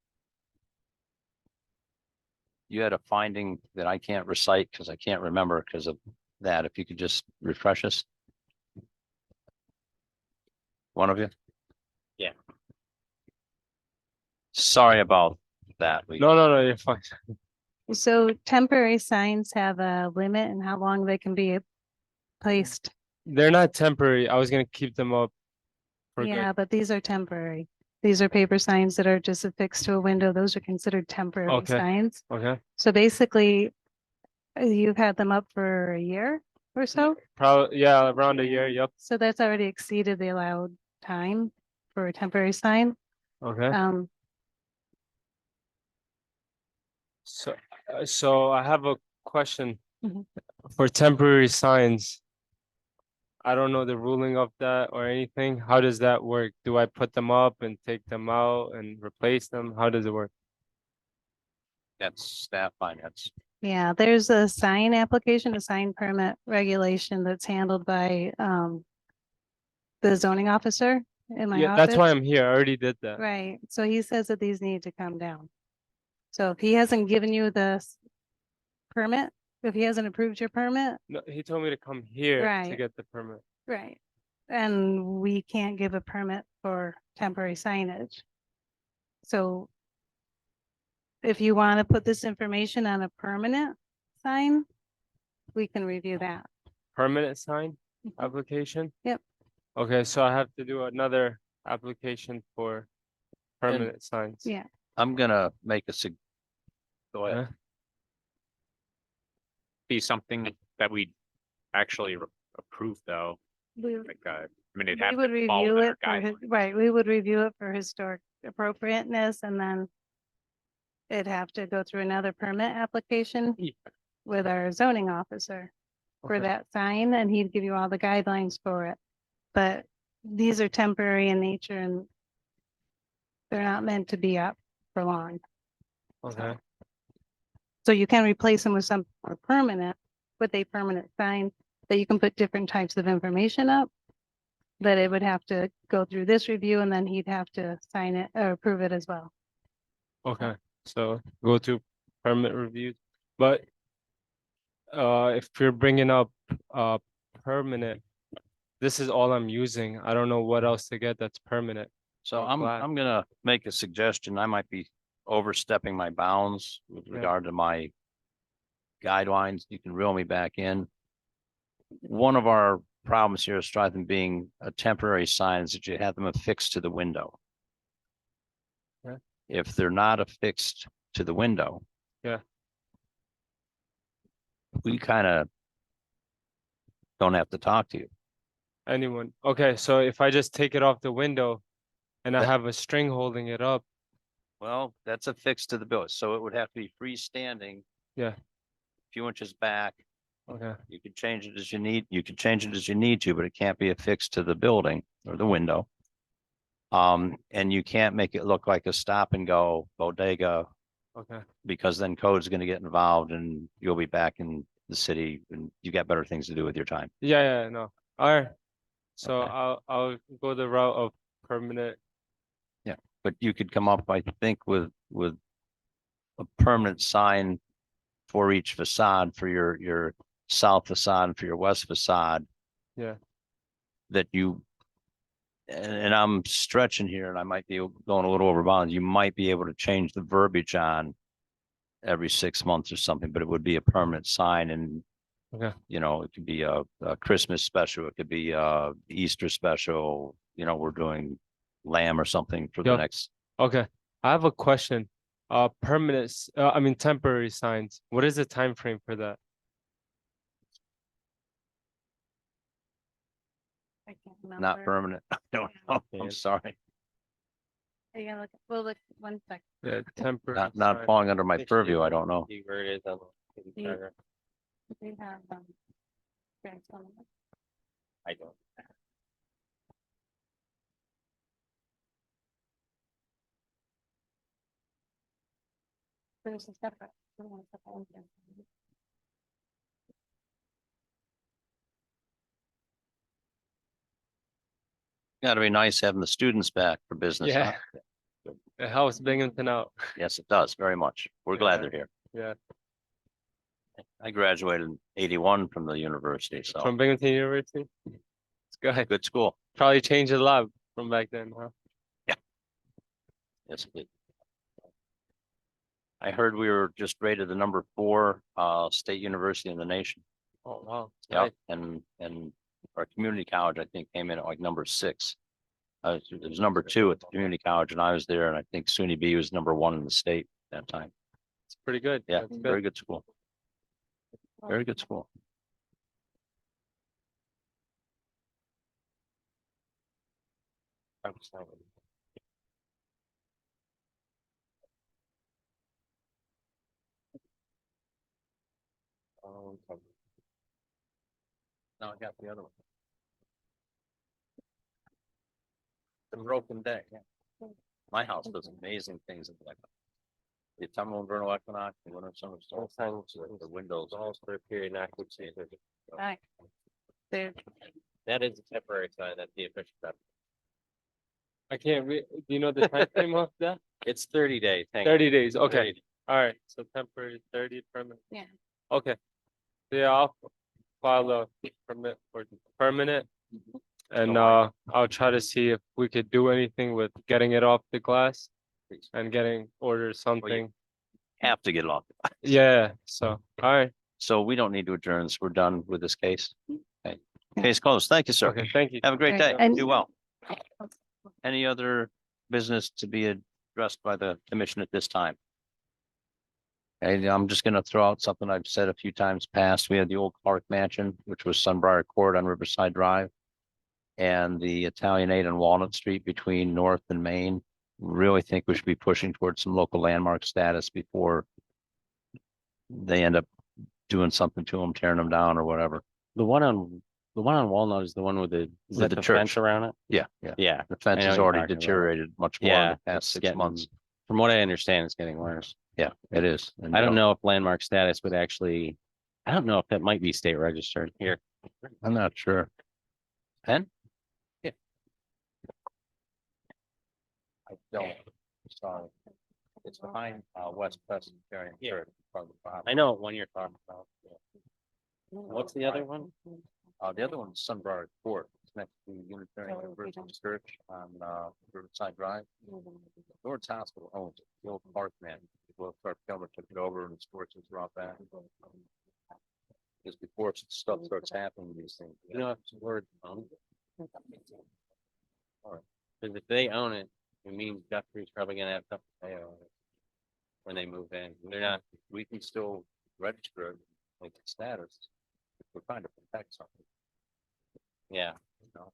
You had a finding that I can't recite because I can't remember because of that. If you could just refresh us. One of you? Yeah. Sorry about that. No, you're fine. So temporary signs have a limit in how long they can be placed. They're not temporary. I was gonna keep them up for good. Yeah, but these are temporary. These are paper signs that are just affixed to a window. Those are considered temporary Okay. signs. Okay. So basically, You've had them up for a year or so, Probably, yeah, around a year, yep, so that's already exceeded the allowed time for a temporary sign. okay. Um, So I have a question. Mhm. For temporary signs. I don't know the ruling of that or anything. How does that work? Do I put them up and take them out and replace them? How does it work? That's staff finance. yeah, there's a sign application, a sign permit regulation that's handled by, the zoning officer in my Yeah, that's why office. I'm here. I already did that. Right, so he says that these need to come down. So if he hasn't given you the permit, if he hasn't approved your permit, No, he told me to come here to Right. get the permit. right, and we can't give a permit for temporary signage. So if you want to put this information on a permanent sign, we can review that. Permanent sign Mhm. application? Yep. Okay, so I have to do another application for permanent signs. Yeah. I'm gonna make go ahead. Okay. Be something that we actually approve though, We like, I mean, it'd we have would to follow review their it for his, guidelines. right, we would review it for historic appropriateness and then it'd have to go through another permit application Yeah. with our zoning officer for Okay. that sign, and he'd give you all the guidelines for it. But these are temporary in nature and they're not meant to be up for long. Okay, So you can replace them with some more permanent, with a permanent sign that you can put different types of information up. But it would have to go through this review and then he'd have to sign it or approve it as well. okay. So go to permit reviews, but if you're bringing up permanent, this is all I'm using. I don't know what else to get that's permanent. So Oh, I'm black. gonna make a suggestion. I might be overstepping my bounds with Yeah. regard to my guidelines. You can reel me back in. One of our problems here is rather than being a temporary sign is that you have them affixed to the window. Yeah. If they're not affixed to the window. Yeah. We kind of don't have to talk to you. Anyone. Okay, so if I just take it off the window and I That- have a string holding it up, Well, that's affixed to the bill, so it would have to be freestanding. Yeah. A few inches back. okay, You can change it as you need, you can change it as you need to, but it can't be affixed to the building or the window. And you can't make it look like a stop and go bodega, okay, because then code's gonna get involved and you'll be back in the city and you got better things to do with your time. yeah, no, all right. So Okay. I'll go the route of permanent. But you could come up, I think, with a permanent sign for each facade, for your south facade and for your west facade. Yeah. That you, and I'm stretching here and I might be going a little over bounds, you might be able to change the verbiage on every 6 months or something, but it would be a permanent sign and Okay. you know, it could be a Christmas special, it could be a Easter special, you know, we're doing lamb or something for the Yep. next. Okay, I have a question. I mean temporary signs. What is the time frame for that? I can't Not remember. permanent. I don't know. Yeah. I'm sorry. Are you gonna look, we'll look, one sec. Yeah, temporary. Not sign. falling under my purview. I don't know. Do you have, grants on it? I don't. There's a separate. there's one separate one here. Gotta be nice having the students back for business. huh? Yeah. It helps Binghamton out. Yes, it does very much. We're glad Yeah. they're here. Yeah, I graduated in 81 from the university, so from Binghamton University. It's good. good school. Probably changed a lot from back then, huh? Yes, it did. I heard we were just rated the number 4 state university in the nation. Oh, wow. Yeah, Nice. and our community college, I think, came in at like number 6. It was number 2 at the community college and I was there and I think SUNY B was number 1 in the state at that time. It's pretty good. Yeah, That's good. very good school. Very good school. Now I got the other one. The broken deck, yeah. My house does amazing things in like the autumnal and vernal equinox, the winter summer solstice, the windows. Period, not good season. Right. There, That is a temporary sign, that's the official. I can't read, do you know the time frame of that? It's 30 days. hang on. 30 days, okay, 30 days. all right, so temporary 30 permanent. Yeah. Okay. Yeah, I'll file a permit for permanent. And I'll try to see if we could do anything with getting it off the glass and getting order something. Have to get it off. Yeah, so, all right, So we don't need to adjourn this. We're done with this case. Okay. Case closed. Thank you, sir. okay, thank you. Have a great day. Right, and- Do well. Any other business to be addressed by the commission at this time? And I'm just gonna throw out something I've said a few times past. We had the old Clark Mansion, which was Sunbriar Court on Riverside Drive. And the Italianate on Walnut Street between North and Main. Really think we should be pushing towards some local landmark status before they end up doing something to them, tearing them down or whatever. The one on Walnut is the one with the, is With that the the church. fence around it? Yeah, yeah. Yeah, The fence I know has what you're already talking about. deteriorated much more in yeah. the past it's 6 getting- months. From what I understand, it's getting worse. Yeah, it is. And, I don't know if landmark status would actually, I don't know if that might be state registered here. I'm not sure. Pen? Yeah. I don't, sorry. It's behind West Presbyterian Yeah. Church. Part of the property. I know what one you're talking about. What's the other one? The other one's Sunbriar Court. It's next to Unitarian Universal Church on Riverside Drive. Lord's Hospital owns it, the old Park man. Well, Clark Kilmer took it over and the sports was brought back. Because before stuff starts happening, these things. You know, if the word owned it. Because if they own it, it means Guthrie's probably gonna have something to pay on it. When they move in, they're not, We can still register it, like the status. If we're trying to protect something. yeah. No.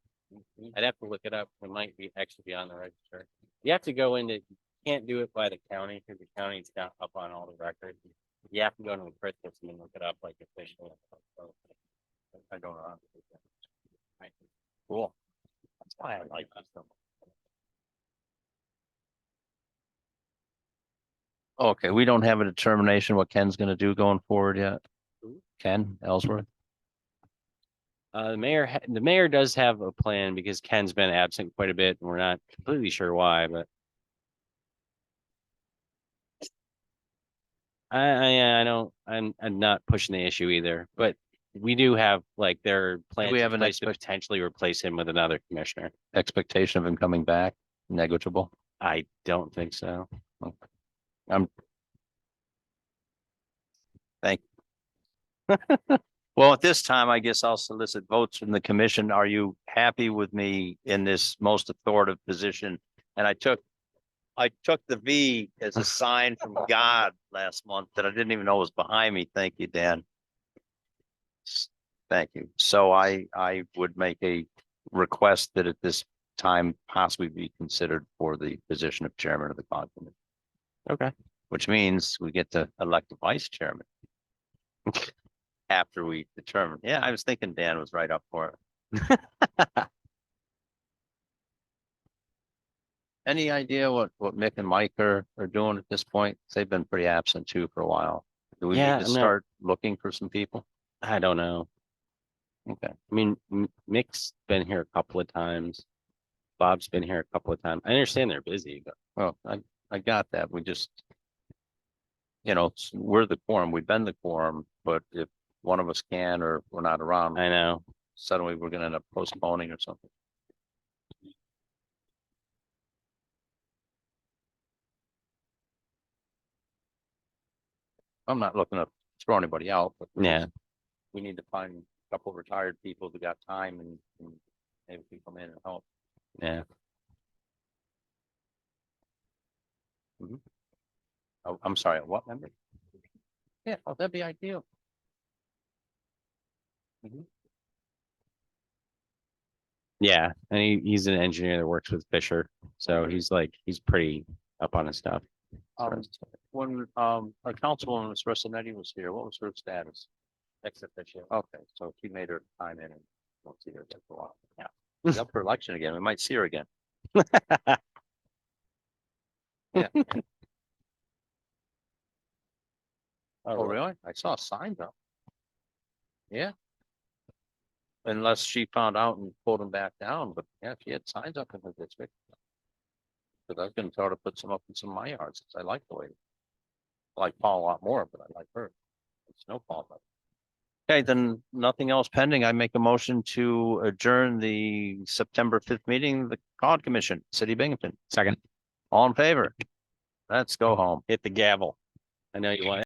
I'd have to look it up. It might be actually be on the register. You have to go into, you can't do it by the county because the county's got up on all the records. You have to go to the Christmas and look it up like officially. I don't know. how to do that. Right. Cool. That's why I like this stuff. Okay, we don't have a determination what Ken's gonna do going forward yet. Ken Ellsworth? The mayor does have a plan because Ken's been absent quite a bit and we're not completely sure why, but. I don't, I'm not pushing the issue either, but we do have like their plans we in have an place to potentially replace him with another commissioner. Expectation of him coming back, negligible. I don't think so. Well, at this time, I guess I'll solicit votes from the commission. Are you happy with me in this most authoritative position? And I took the V as a sign from God last month that I didn't even know was behind me. Thank you, Dan. Thank you. So I would make a request that at this time possibly be considered for the position of chairman of the Caud Commission. Okay. Which means we get to elect a vice chairman. After we determine. Yeah, I was thinking Dan was right up for it. Any idea what Mick and Mike are doing at this point? They've been pretty absent too for a while. Do we Yeah, need to I'm not- start looking for some people? I don't know. Okay. I mean, Mick's been here a couple of times. Bob's been here a couple of times. I understand they're busy, but Well, I got that. We just. We're the quorum. We've been the quorum, but if one of us can or we're not around, I know. suddenly we're gonna end up postponing or something. I'm not looking to throw anybody out, but Yeah. we need to find a couple of retired people that got time and maybe can come in and help. Yeah. Oh, I'm sorry, what member? Yeah, that'd be ideal. Yeah, and he's an engineer that works with Fisher, so he's pretty up on his stuff. When, our councilwoman, Ms. Russonetti was here, what was her status? Ex officio. Okay, so she made her time in and won't see her again for a while. Yeah. She's up for election again. We might see her again. Yeah. Oh, really? I saw a sign though. Yeah. Unless she found out and pulled them back down, but yeah, she had signs up in her district. But I was gonna tell her to put some up in some of my yards, 'cause I like the way. I like Paul a lot more, but I like her. It's no fault. Okay, then nothing else pending. I make a motion to adjourn the September 5th meeting, of the Caud Commission, City of Binghamton. Second. All in favor? Let's go home. Hit the gavel. I know you want.